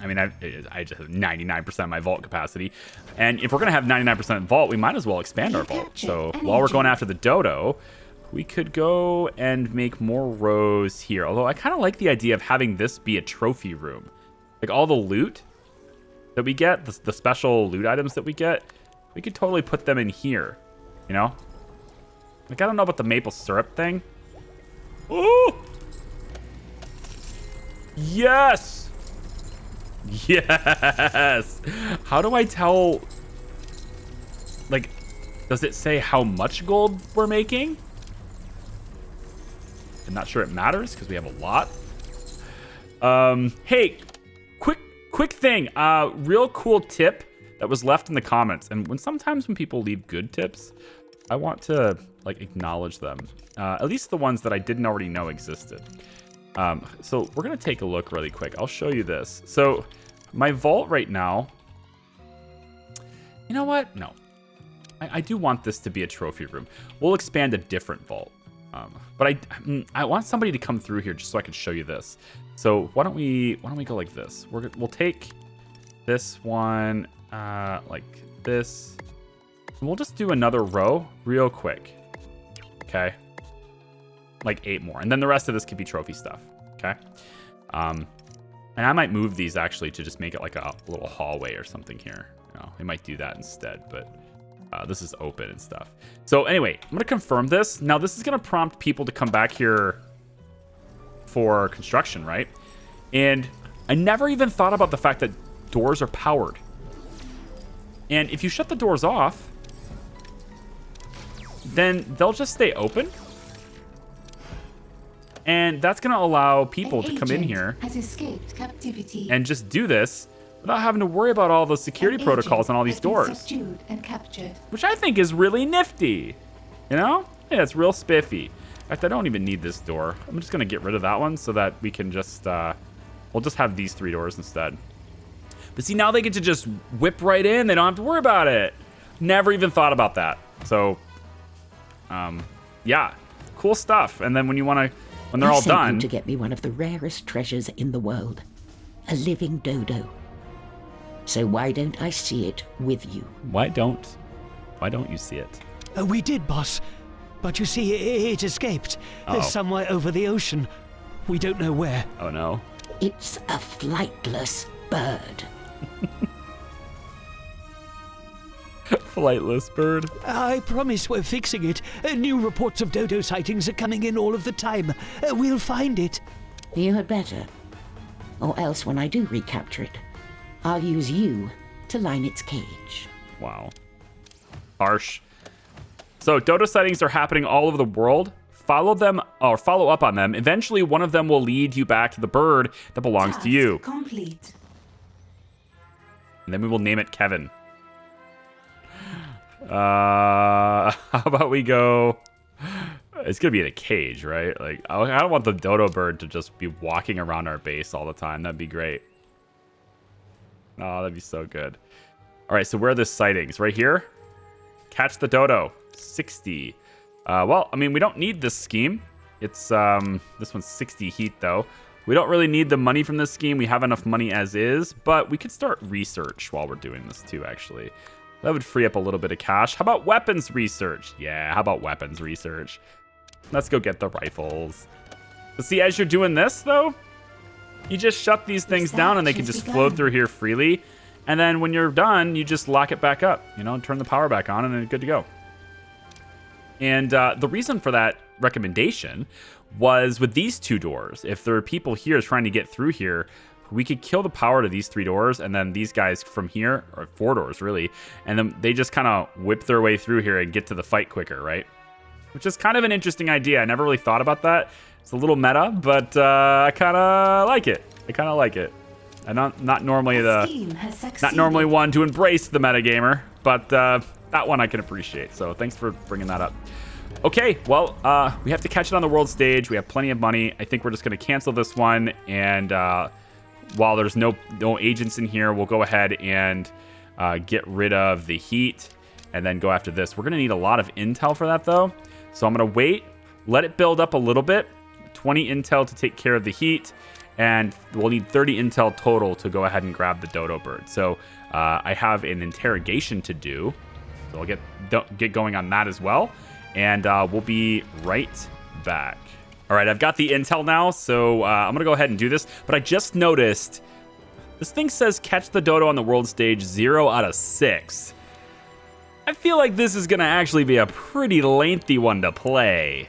I mean, I just have 99% of my vault capacity. And if we're going to have 99% vault, we might as well expand our vault. So while we're going after the Dodo, we could go and make more rows here. Although I kind of like the idea of having this be a trophy room. Like all the loot that we get, the special loot items that we get, we could totally put them in here, you know? Like, I don't know about the maple syrup thing. Ooh! Yes! Yes! How do I tell... Like, does it say how much gold we're making? I'm not sure it matters because we have a lot. Hey, quick thing. Real cool tip that was left in the comments. And sometimes when people leave good tips, I want to like acknowledge them. At least the ones that I didn't already know existed. So we're gonna take a look really quick. I'll show you this. So my vault right now. You know what? No, I do want this to be a trophy room. We'll expand a different vault. But I want somebody to come through here just so I can show you this. So why don't we go like this? We'll take this one like this. And we'll just do another row real quick. Okay. Like 8 more. And then the rest of this could be trophy stuff. Okay. And I might move these actually to just make it like a little hallway or something here. You know, we might do that instead, but this is open and stuff. So anyway, I'm going to confirm this. Now, this is going to prompt people to come back here for construction, right? And I never even thought about the fact that doors are powered. And if you shut the doors off, then they'll just stay open. And that's going to allow people to come in here has escaped captivity. and just do this without having to worry about all the security protocols on all these doors. Subdued and captured. Which I think is really nifty. You know? Yeah, it's real spiffy. In fact, I don't even need this door. I'm just going to get rid of that one so that we can just... we'll just have these 3 doors instead. But see, now they get to just whip right in. They don't have to worry about it. Never even thought about that. So, yeah. Cool stuff. And then when you want to... When they're all I sent done... you to get me one of the rarest treasures in the world. A living dodo. So why don't I see it with you? Why don't you see it? We did, boss. But you see, it escaped. Uh-oh. Somewhere over the ocean. We don't know where. Oh, no. It's a flightless bird. Flightless bird. I promise we're fixing it. New reports of dodo sightings are coming in all of the time. We'll find it. You had better. Or else when I do recapture it, I'll use you to line its cage. Wow. Harsh. So dodo sightings are happening all over the world. Follow them or follow up on them. Eventually, one of them will lead you back to the bird that belongs to you. Complete. And then we will name it Kevin. How about we go... It's going to be in a cage, right? Like, I don't want the dodo bird to just be walking around our base all the time. That'd be great. Oh, that'd be so good. All right, so where are the sightings? Right here? Catch the dodo. 60. Well, I mean, we don't need this scheme. It's, this one's 60 heat, though. We don't really need the money from this scheme. We have enough money as is, but we could start research while we're doing this, too, actually. That would free up a little bit of cash. How about weapons research? Yeah, how about weapons research? Let's go get the rifles. But see, as you're doing this, though, you just shut these things down and they can just flow through here freely. And then when you're done, you just lock it back up, you know, and turn the power back on and then good to go. And the reason for that recommendation was with these 2 doors. If there are people here trying to get through here, we could kill the power to these 3 doors and then these guys from here, or 4 doors really, and then they just kind of whip their way through here and get to the fight quicker, right? Which is kind of an interesting idea. I never really thought about that. It's a little meta, but I kind of like it. I'm not normally one to embrace the metagamer, but that one I can appreciate. So thanks for bringing that up. Okay, well, we have to catch it on the world stage. We have plenty of money. I think we're just going to cancel this one, and while there's no agents in here, we'll go ahead and get rid of the heat and then go after this. We're going to need a lot of intel for that, though. So I'm going to wait, let it build up a little bit. 20 intel to take care of the heat, and we'll need 30 intel total to go ahead and grab the dodo bird. So I have an interrogation to do, so I'll get going on that as well, and we'll be right back. All right, I've got the intel now, so I'm gonna go ahead and do this, but I just noticed this thing says catch the dodo on the world stage 0 out of 6. I feel like this is going to actually be a pretty lengthy one to play.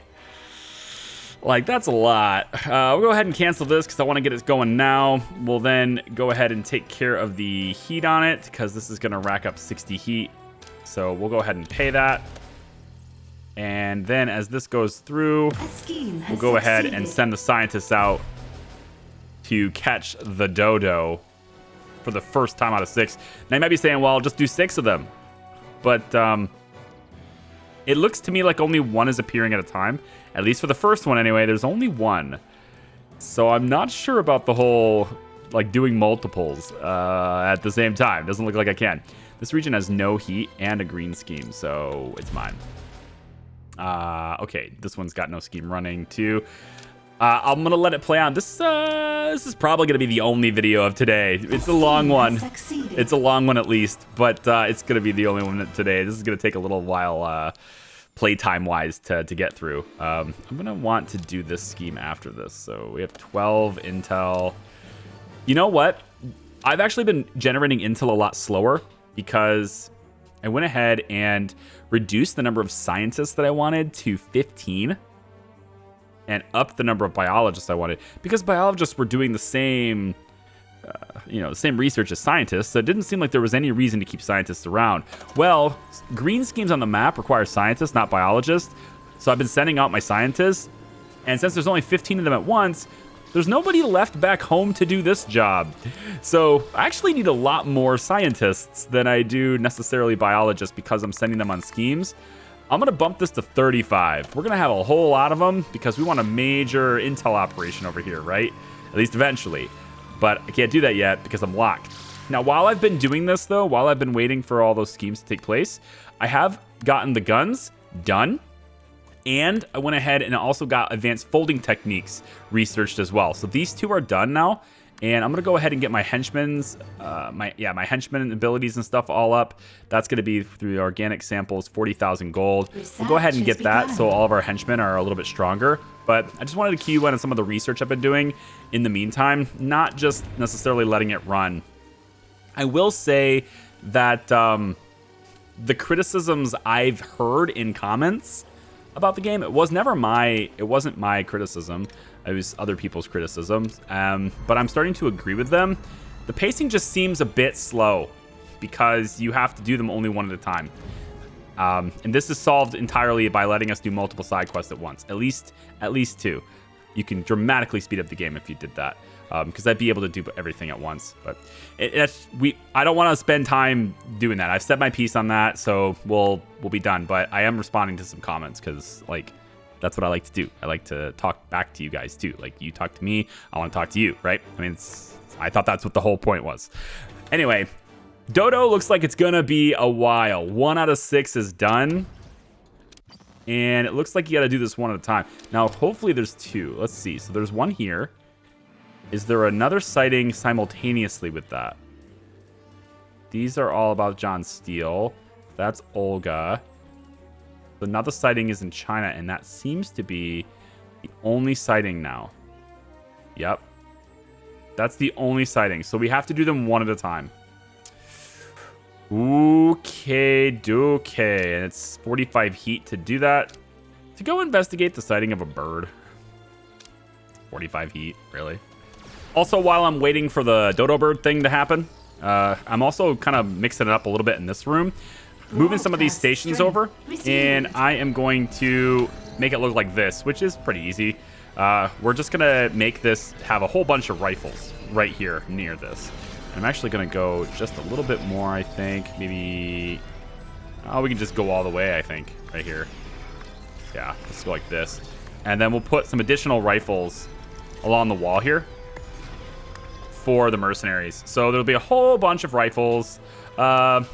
Like, that's a lot. We'll go ahead and cancel this because I want to get it going now. We'll then go ahead and take care of the heat on it because this is going to rack up 60 heat. So we'll go ahead and pay that. And then as this goes through, we'll go ahead and send the scientists out to catch the Dodo for the first time out of 6. Now you might be saying, well, just do 6 of them. But it looks to me like only one is appearing at a time. At least for the first one anyway, there's only one. So I'm not sure about the whole, like, doing multiples at the same time. Doesn't look like I can. This region has no heat and a green scheme, so it's mine. Okay, this one's got no scheme running too. I'm gonna let it play on. This is probably gonna be the only video of today. It's a long one. It's a long one at least, but it's gonna be the only one today. This is gonna take a little while, playtime wise, to get through. I'm gonna want to do this scheme after this. So we have 12 intel. You know what? I've actually been generating intel a lot slower because I went ahead and reduced the number of scientists that I wanted to 15. And up the number of biologists I wanted, because biologists were doing the same, the same research as scientists. So it didn't seem like there was any reason to keep scientists around. Well, green schemes on the map require scientists, not biologists. So I've been sending out my scientists, and since there's only 15 of them at once, there's nobody left back home to do this job. So I actually need a lot more scientists than I do necessarily biologists because I'm sending them on schemes. I'm going to bump this to 35. We're going to have a whole lot of them because we want a major intel operation over here, right? At least eventually. But I can't do that yet because I'm locked. Now, while I've been doing this, though, while I've been waiting for all those schemes to take place, I have gotten the guns done. And I went ahead and also got advanced folding techniques researched as well. So these two are done now. And I'm going to go ahead and get my henchmen's, my henchman abilities and stuff all up. That's going to be through the organic samples, 40,000 gold. We'll go ahead and get that so all of our henchmen are a little bit stronger. But I just wanted to key you in on some of the research I've been doing in the meantime, not just necessarily letting it run. I will say that the criticisms I've heard in comments about the game, it wasn't my criticism. It was other people's criticisms, but I'm starting to agree with them. The pacing just seems a bit slow because you have to do them only one at a time. And this is solved entirely by letting us do multiple side quests at once, at least 2. You can dramatically speed up the game if you did that, because I'd be able to do everything at once. But I don't want to spend time doing that. I've said my piece on that, so we'll be done. But I am responding to some comments because, like, that's what I like to do. I like to talk back to you guys too. Like, you talk to me, I want to talk to you, right? I mean, I thought that's what the whole point was. Anyway, Dodo looks like it's gonna be a while. 1 out of 6 is done. And it looks like you gotta do this one at a time. Now, hopefully there's 2. Let's see. So there's one here. Is there another sighting simultaneously with that? These are all about John Steele. That's Olga. Another sighting is in China, and that seems to be the only sighting now. Yep. That's the only sighting. So we have to do them one at a time. Okay, and it's 45 heat to do that. To go investigate the sighting of a bird. 45 heat, really? Also, while I'm waiting for the dodo bird thing to happen, I'm also kind of mixing it up a little bit in this room. Moving some of these stations over, and I am going to make it look like this, which is pretty easy. We're just gonna make this have a whole bunch of rifles right here near this. And I'm actually gonna go just a little bit more, I think. Maybe, we can just go all the way, I think, right here. Yeah, let's go like this. And then we'll put some additional rifles along the wall here for the mercenaries. So there'll be a whole bunch of rifles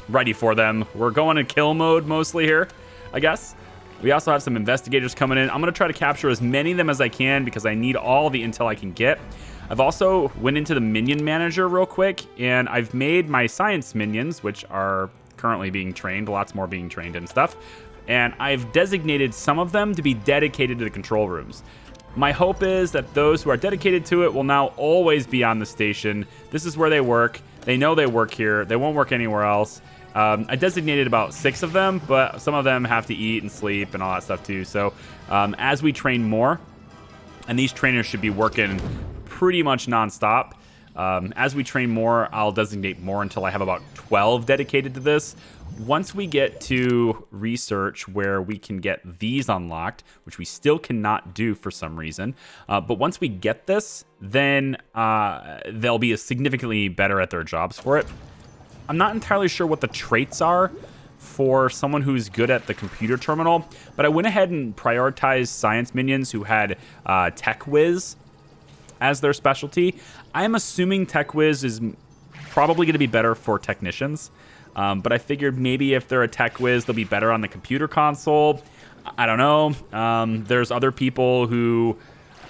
ready for them. We're going in kill mode mostly here, I guess. We also have some investigators coming in. I'm going to try to capture as many of them as I can because I need all the intel I can get. I've also went into the minion manager real quick, and I've made my science minions, which are currently being trained, lots more being trained and stuff. And I've designated some of them to be dedicated to the control rooms. My hope is that those who are dedicated to it will now always be on the station. This is where they work. They know they work here. They won't work anywhere else. I designated about 6 of them, but some of them have to eat and sleep and all that stuff too. So as we train more, and these trainers should be working pretty much nonstop. As we train more, I'll designate more until I have about 12 dedicated to this. Once we get to research where we can get these unlocked, which we still cannot do for some reason, but once we get this, then they'll be significantly better at their jobs for it. I'm not entirely sure what the traits are for someone who's good at the computer terminal, but I went ahead and prioritized science minions who had Tech Whiz as their specialty. I'm assuming Tech Whiz is probably going to be better for technicians, but I figured maybe if they're a Tech Whiz, they'll be better on the computer console. I don't know. There's other people who,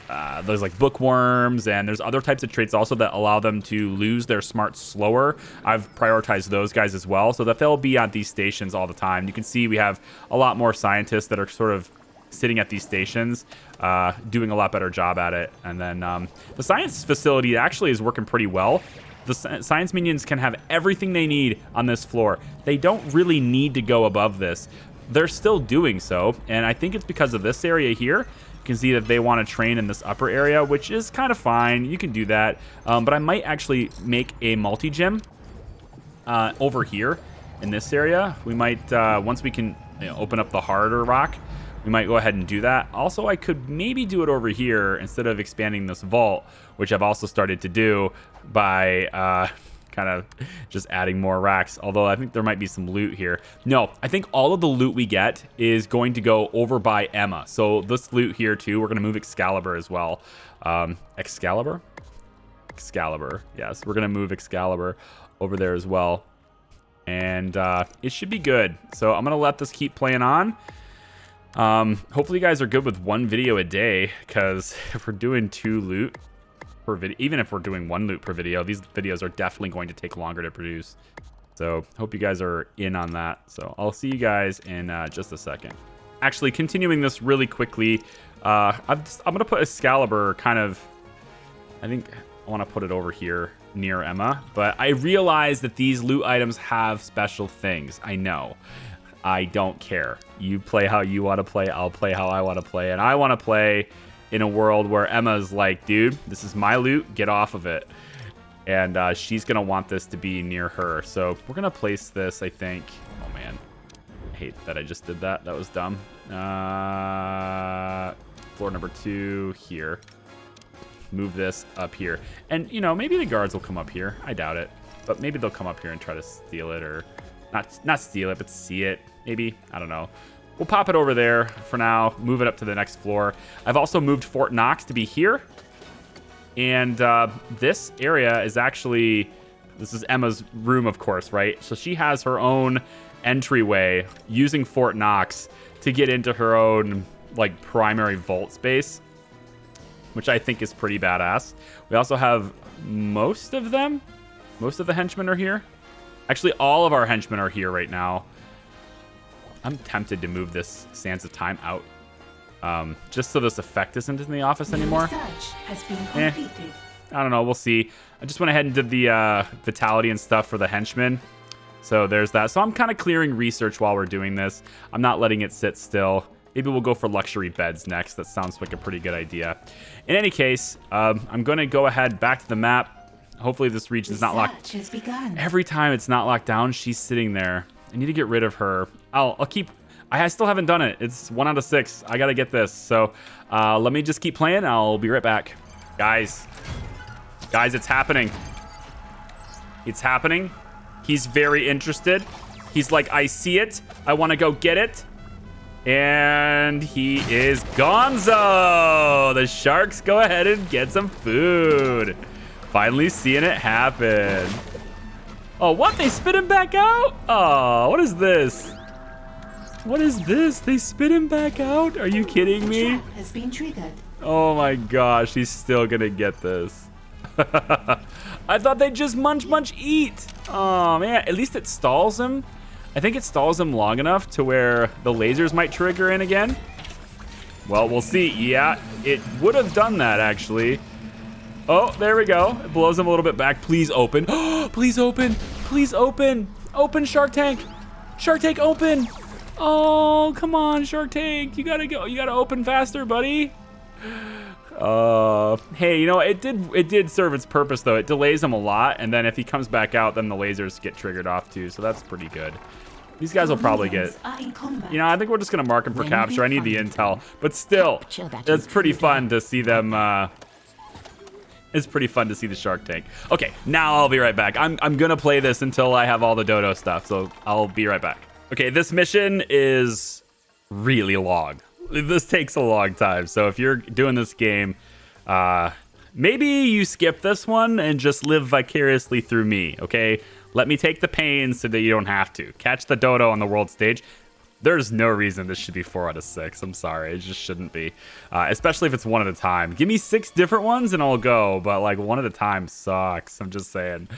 there's like bookworms, and there's other types of traits also that allow them to lose their smarts slower. I've prioritized those guys as well, so that they'll be at these stations all the time. You can see we have a lot more scientists that are sort of sitting at these stations, doing a lot better job at it. And then the science facility actually is working pretty well. The science minions can have everything they need on this floor. They don't really need to go above this. They're still doing so, and I think it's because of this area here. You can see that they want to train in this upper area, which is kind of fine. You can do that, but I might actually make a multi-gym over here in this area. We might, once we can open up the harder rock, we might go ahead and do that. Also, I could maybe do it over here instead of expanding this vault, which I've also started to do by kind of just adding more racks. Although I think there might be some loot here. No, I think all of the loot we get is going to go over by Emma. So this loot here too, we're going to move Excalibur as well. Excalibur? Excalibur, yes. We're going to move Excalibur over there as well. And it should be good. So I'm going to let this keep playing on. Hopefully you guys are good with 1 video a day, because if we're doing 2 loot per video, even if we're doing 1 loot per video, these videos are definitely going to take longer to produce. So hope you guys are in on that. So I'll see you guys in just a second. Actually, continuing this really quickly, I'm gonna put Excalibur kind of, I think I want to put it over here near Emma, but I realize that these loot items have special things. I know. I don't care. You play how you want to play. I'll play how I want to play. And I want to play in a world where Emma's like, dude, this is my loot. Get off of it. And she's going to want this to be near her. So we're going to place this, I think. Oh, man. I hate that I just did that. That was dumb. Floor number 2 here. Move this up here. And, maybe the guards will come up here. I doubt it. But maybe they'll come up here and try to steal it, or not steal it, but see it. Maybe. I don't know. We'll pop it over there for now. Move it up to the next floor. I've also moved Fort Knox to be here. And this area is actually... This is Emma's room, of course, right? So she has her own entryway using Fort Knox to get into her own, like, primary vault space, which I think is pretty badass. We also have most of them. Most of the henchmen are here. Actually, all of our henchmen are here right now. I'm tempted to move this Sands of Time out, just so this effect isn't in the office anymore. Research has been completed. I don't know. We'll see. I just went ahead and did the vitality and stuff for the henchmen. So there's that. So I'm kind of clearing research while we're doing this. I'm not letting it sit still. Maybe we'll go for luxury beds next. That sounds like a pretty good idea. In any case, I'm going to go ahead back to the map. Hopefully this region is not locked. Has begun. Every time it's not locked down, she's sitting there. I need to get rid of her. I'll keep... I still haven't done it. It's 1 out of 6. I got to get this. So let me just keep playing. I'll be right back. Guys, it's happening. It's happening. He's very interested. He's like, I see it. I want to go get it. And he is gonzo. The sharks go ahead and get some food. Finally seeing it happen. Oh, what? They spit him back out? Oh, what is this? What is this? They spit him back out? Are you kidding me? Trap has been triggered. Oh my gosh, he's still gonna get this. I thought they'd just munch, eat. Oh man, at least it stalls him. I think it stalls him long enough to where the lasers might trigger in again. Well, we'll see. Yeah, it would have done that actually. Oh, there we go. It blows him a little bit back. Please open. Please open. Please open. Open, Shark Tank. Shark Tank, open. Oh, come on, Shark Tank. You gotta go. You gotta open faster, buddy. Hey, you know, it did serve its purpose, though. It delays him a lot, and then if he comes back out, then the lasers get triggered off, too, so that's pretty good. These guys will probably get... You know, I think we're just going to mark them for capture. I need the intel. But still, it's pretty fun to see them... It's pretty fun to see the Shark Tank. Okay, now I'll be right back. I'm going to play this until I have all the Dodo stuff, so I'll be right back. Okay, this mission is really long. This takes a long time, so if you're doing this game, maybe you skip this one and just live vicariously through me, okay? Let me take the pains so that you don't have to. Catch the Dodo on the world stage. There's no reason this should be 4 out of 6. I'm sorry, it just shouldn't be. Especially if it's one at a time. Give me 6 different ones and I'll go, but like one at a time sucks. I'm just saying.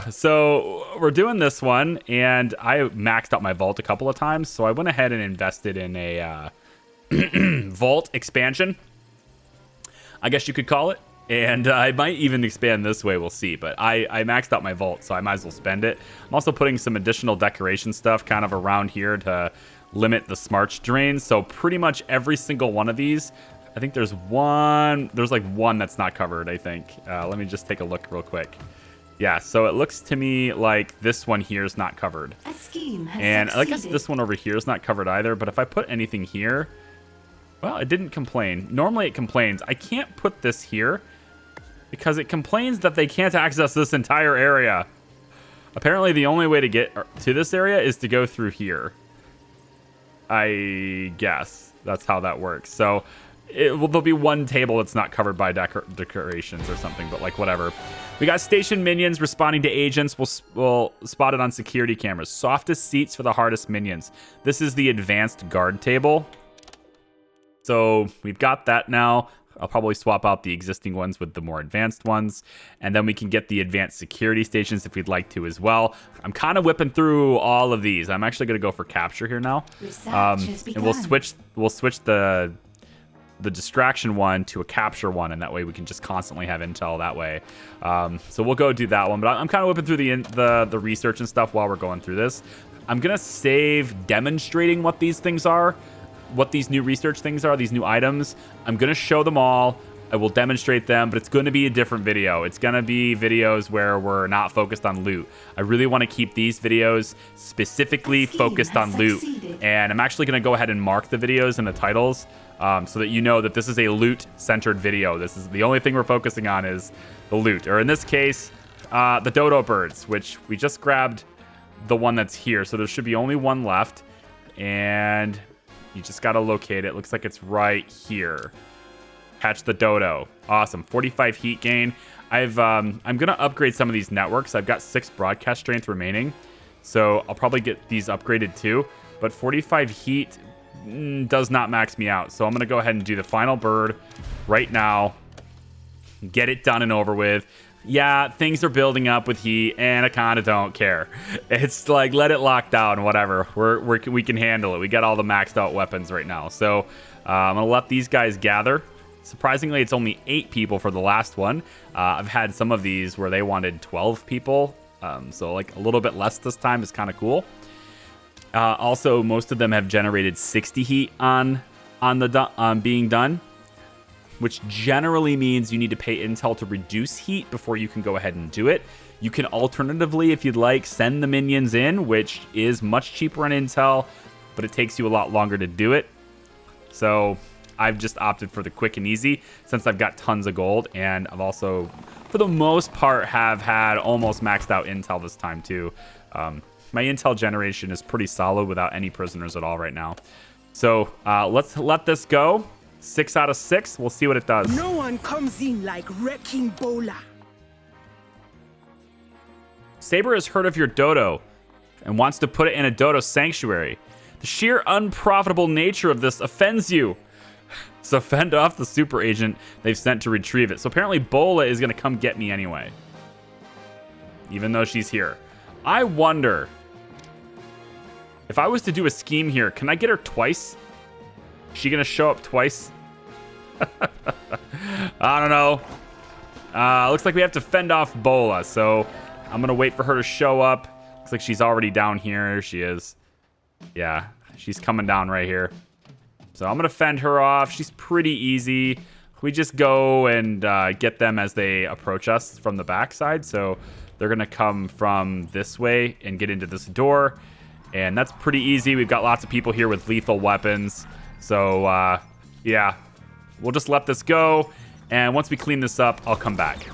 So we're doing this one, and I maxed out my vault a couple of times, so I went ahead and invested in a vault expansion, I guess you could call it. And I might even expand this way, we'll see. But I maxed out my vault, so I might as well spend it. I'm also putting some additional decoration stuff kind of around here to limit the smarch drain. So pretty much every single one of these, I think there's like one that's not covered, I think. Let me just take a look real quick. Yeah, so it looks to me like this one here is not covered. A scheme has and I guess succeeded. this one over here is not covered either. But if I put anything here, well, it didn't complain. Normally it complains. I can't put this here because it complains that they can't access this entire area. Apparently the only way to get to this area is to go through here. I guess that's how that works. So there'll be one table that's not covered by decorations or something, but like whatever. We got station minions responding to agents. We'll spot it on security cameras. Softest seats for the hardest minions. This is the advanced guard table. So we've got that now. I'll probably swap out the existing ones with the more advanced ones. And then we can get the advanced security stations if we'd like to as well. I'm kind of whipping through all of these. I'm actually going to go for capture here now. And we'll switch the distraction one to a capture one, and that way we can just constantly have intel that way. So we'll go do that one. But I'm kind of whipping through the research and stuff while we're going through this. I'm going to save demonstrating what these things are. What these new research things are, these new items. I'm going to show them all. I will demonstrate them, but it's going to be a different video. It's going to be videos where we're not focused on loot. I really want to keep these videos specifically focused on loot. And I'm actually going to go ahead and mark the videos in the titles so that you know that this is a loot-centered video. This is the only thing we're focusing on is the loot. Or in this case, the Dodo birds, which we just grabbed the one that's here. So there should be only one left. And you just got to locate it. Looks like it's right here. Catch the Dodo. Awesome. 45 heat gain. I'm going to upgrade some of these networks. I've got 6 broadcast strength remaining. So I'll probably get these upgraded too. But 45 heat does not max me out. So I'm going to go ahead and do the final bird right now. Get it done and over with. Yeah, things are building up with heat, and I kind of don't care. It's like, let it lock down, whatever. We can handle it. We got all the maxed out weapons right now. So I'm going to let these guys gather. Surprisingly, it's only 8 people for the last one. I've had some of these where they wanted 12 people. So like a little bit less this time is kind of cool. Also, most of them have generated 60 heat on being done, which generally means you need to pay intel to reduce heat before you can go ahead and do it. You can alternatively, if you'd like, send the minions in, which is much cheaper on intel, but it takes you a lot longer to do it. So I've just opted for the quick and easy since I've got tons of gold, and I've also, for the most part, have had almost maxed out intel this time too. My intel generation is pretty solid without any prisoners at all right now. So let's let this go. 6 out of 6. We'll see what it does. No one comes in like wrecking Bola. Saber has heard of your Dodo and wants to put it in a Dodo sanctuary. The sheer unprofitable nature of this offends you. So fend off the super agent they've sent to retrieve it. So apparently Bola is going to come get me anyway. Even though she's here. I wonder if I was to do a scheme here, can I get her twice? Is she going to show up twice? I don't know. Looks like we have to fend off Bola, so I'm going to wait for her to show up. Looks like she's already down here. There she is. Yeah, she's coming down right here. So I'm going to fend her off. She's pretty easy. We just go and get them as they approach us from the backside. So they're going to come from this way and get into this door. And that's pretty easy. We've got lots of people here with lethal weapons. So, yeah, we'll just let this go. And once we clean this up, I'll come back.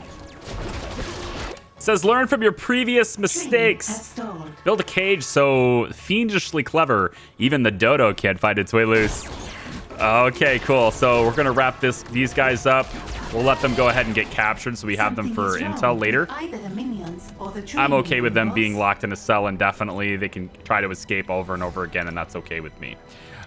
It says, learn from your previous mistakes. Build a cage so fiendishly clever, even the Dodo can't find its way loose. Okay, cool. So we're going to wrap these guys up. We'll let them go ahead and get captured so we have them for intel later. I'm okay with them being locked in a cell indefinitely. They can try to escape over and over again, and that's okay with me.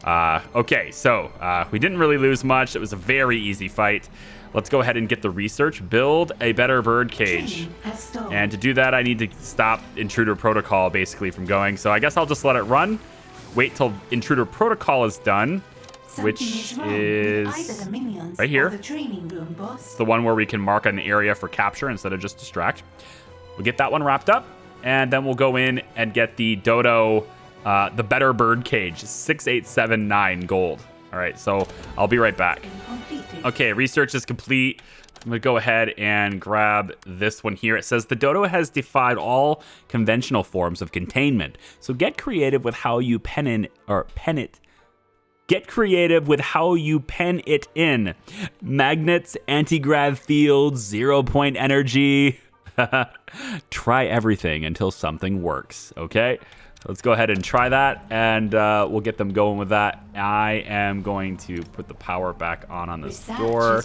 Okay, so we didn't really lose much. It was a very easy fight. Let's go ahead and get the research. Build a better bird cage. And to do that, I need to stop Intruder Protocol basically from going. So I guess I'll just let it run. Wait till Intruder Protocol is done, which is right here. It's the one where we can mark an area for capture instead of just distract. We'll get that one wrapped up, and then we'll go in and get the Dodo, the better bird cage, 6879 gold. All right, so I'll be right back. Okay, research is complete. I'm gonna go ahead and grab this one here. It says the Dodo has defied all conventional forms of containment. So get creative with how you pen it. Get creative with how you pen it in. Magnets, anti-grav fields, 0-point energy. Try everything until something works, okay? Let's go ahead and try that, and we'll get them going with that. I am going to put the power back on this door.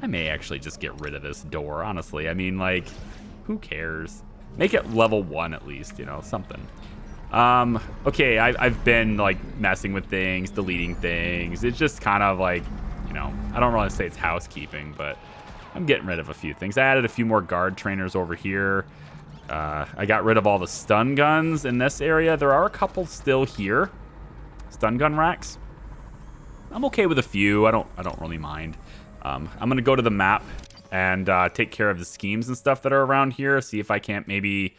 I may actually just get rid of this door, honestly. I mean, like, who cares? Make it level 1 at least, you know, something. Okay, I've been, like, messing with things, deleting things. It's just kind of like, you know, I don't really say it's housekeeping, but I'm getting rid of a few things. I added a few more guard trainers over here. I got rid of all the stun guns in this area. There are a couple still here. Stun gun racks. I'm okay with a few. I don't really mind. I'm gonna go to the map and take care of the schemes and stuff that are around here. See if I can't maybe.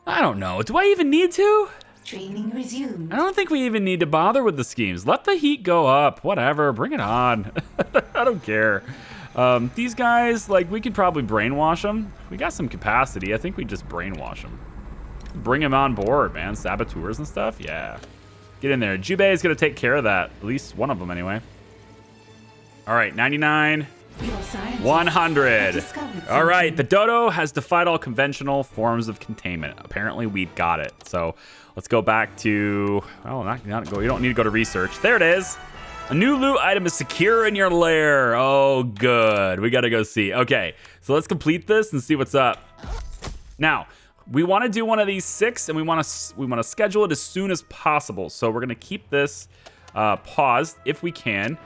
I don't know. Do I even need to? Training resumed. I don't think we even need to bother with the schemes. Let the heat go up. Whatever. Bring it on. I don't care. These guys, like, we could probably brainwash them. We got some capacity. I think we just brainwash them. Bring them on board, man. Saboteurs and stuff. Yeah. Get in there. Jubei is going to take care of that. At least one of them, anyway. All right, 99. 100. All right, the Dodo has defied all conventional forms of containment. Apparently, we've got it. So let's go back to... Oh, not go. You don't need to go to research. There it is. A new loot item is secure in your lair. Oh, good. We got to go see. Okay, so let's complete this and see what's up. Now, we want to do one of these 6, and we want to schedule it as soon as possible. So we're going to keep this paused if we can.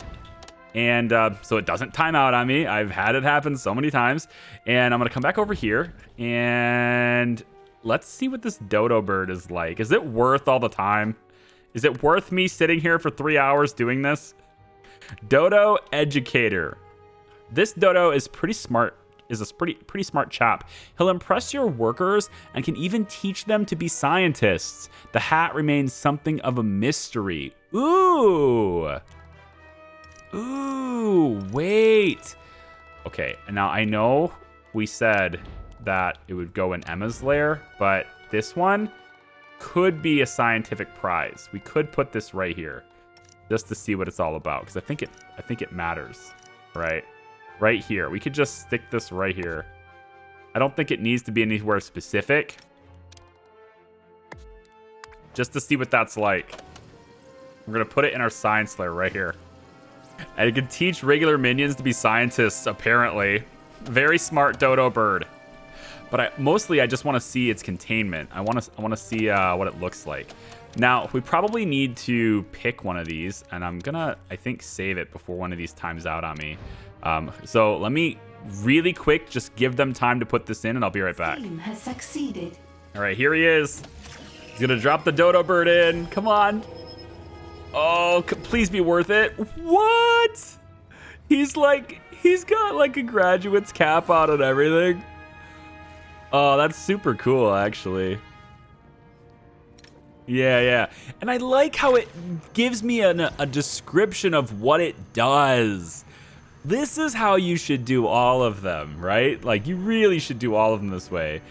And so it doesn't time out on me. I've had it happen so many times. And I'm going to come back over here. And let's see what this Dodo bird is like. Is it worth all the time? Is it worth me sitting here for 3 hours doing this? Dodo Educator. This Dodo is pretty smart. Is a pretty smart chap. He'll impress your workers and can even teach them to be scientists. The hat remains something of a mystery. Ooh. Ooh, wait. Okay, now I know we said that it would go in Emma's lair, but this one could be a scientific prize. We could put this right here just to see what it's all about, because I think it matters, right? Right here. We could just stick this right here. I don't think it needs to be anywhere specific. Just to see what that's like. We're going to put it in our science lair right here. And it can teach regular minions to be scientists, apparently. Very smart Dodo bird. But mostly I just want to see its containment. I want to see what it looks like. Now, we probably need to pick one of these, and I'm gonna, I think, save it before one of these times out on me. So let me really quick just give them time to put this in, and I'll be right back. Team has succeeded. All right, here he is. He's gonna drop the Dodo bird in. Come on. Oh, please be worth it. What? He's got like a graduate's cap on and everything. Oh, that's super cool, actually. Yeah. And I like how it gives me a description of what it does. This is how you should do all of them, right? Like, you really should do all of them this way.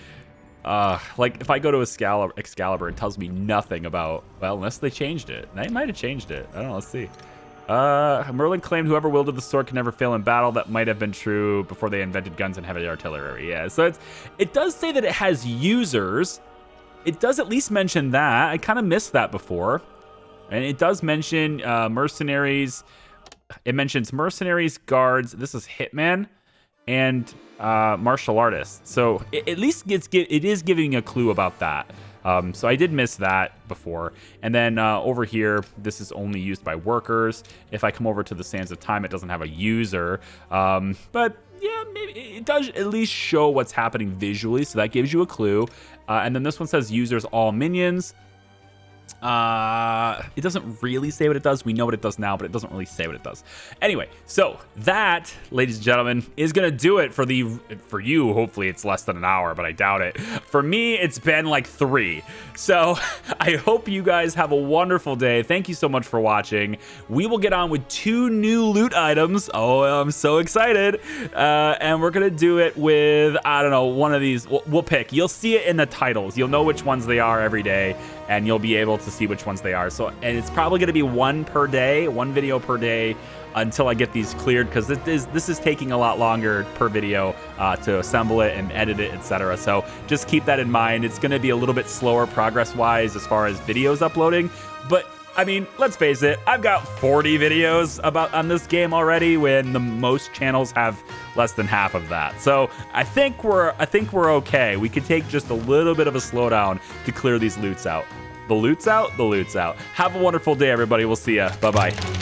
Like, if I go to Excalibur, it tells me nothing about... Well, unless they changed it. They might have changed it. I don't know. Let's see. Merlin claimed whoever wielded the sword can never fail in battle. That might have been true before they invented guns and heavy artillery. Yeah, so it does say that it has users. It does at least mention that. I kind of missed that before. And it does mention mercenaries. It mentions mercenaries, guards. This is hitman and martial artists. So it at least it is giving a clue about that. So I did miss that before. And then over here, this is only used by workers. If I come over to the Sands of Time, it doesn't have a user. But yeah, maybe it does at least show what's happening visually. So that gives you a clue. And then this one says users all minions. It doesn't really say what it does. We know what it does now, but it doesn't really say what it does. Anyway, so that, ladies and gentlemen, is gonna do it for you. Hopefully it's less than an hour, but I doubt it. For me, it's been like 3. So I hope you guys have a wonderful day. Thank you so much for watching. We will get on with 2 new loot items. Oh, I'm so excited. And we're gonna do it with, I don't know, one of these. We'll pick. You'll see it in the titles. You'll know which ones they are every day, and you'll be able to see which ones they are. So, and it's probably going to be one video per day until I get these cleared, because this is taking a lot longer per video to assemble it and edit it, etc. So just keep that in mind. It's going to be a little bit slower progress wise as far as videos uploading, but I mean, let's face it, I've got 40 videos on this game already, when the most channels have less than half of that. So I think we're okay. We could take just a little bit of a slowdown to clear these loots out. The loot's out. Have a wonderful day, everybody. We'll see ya. Bye-bye.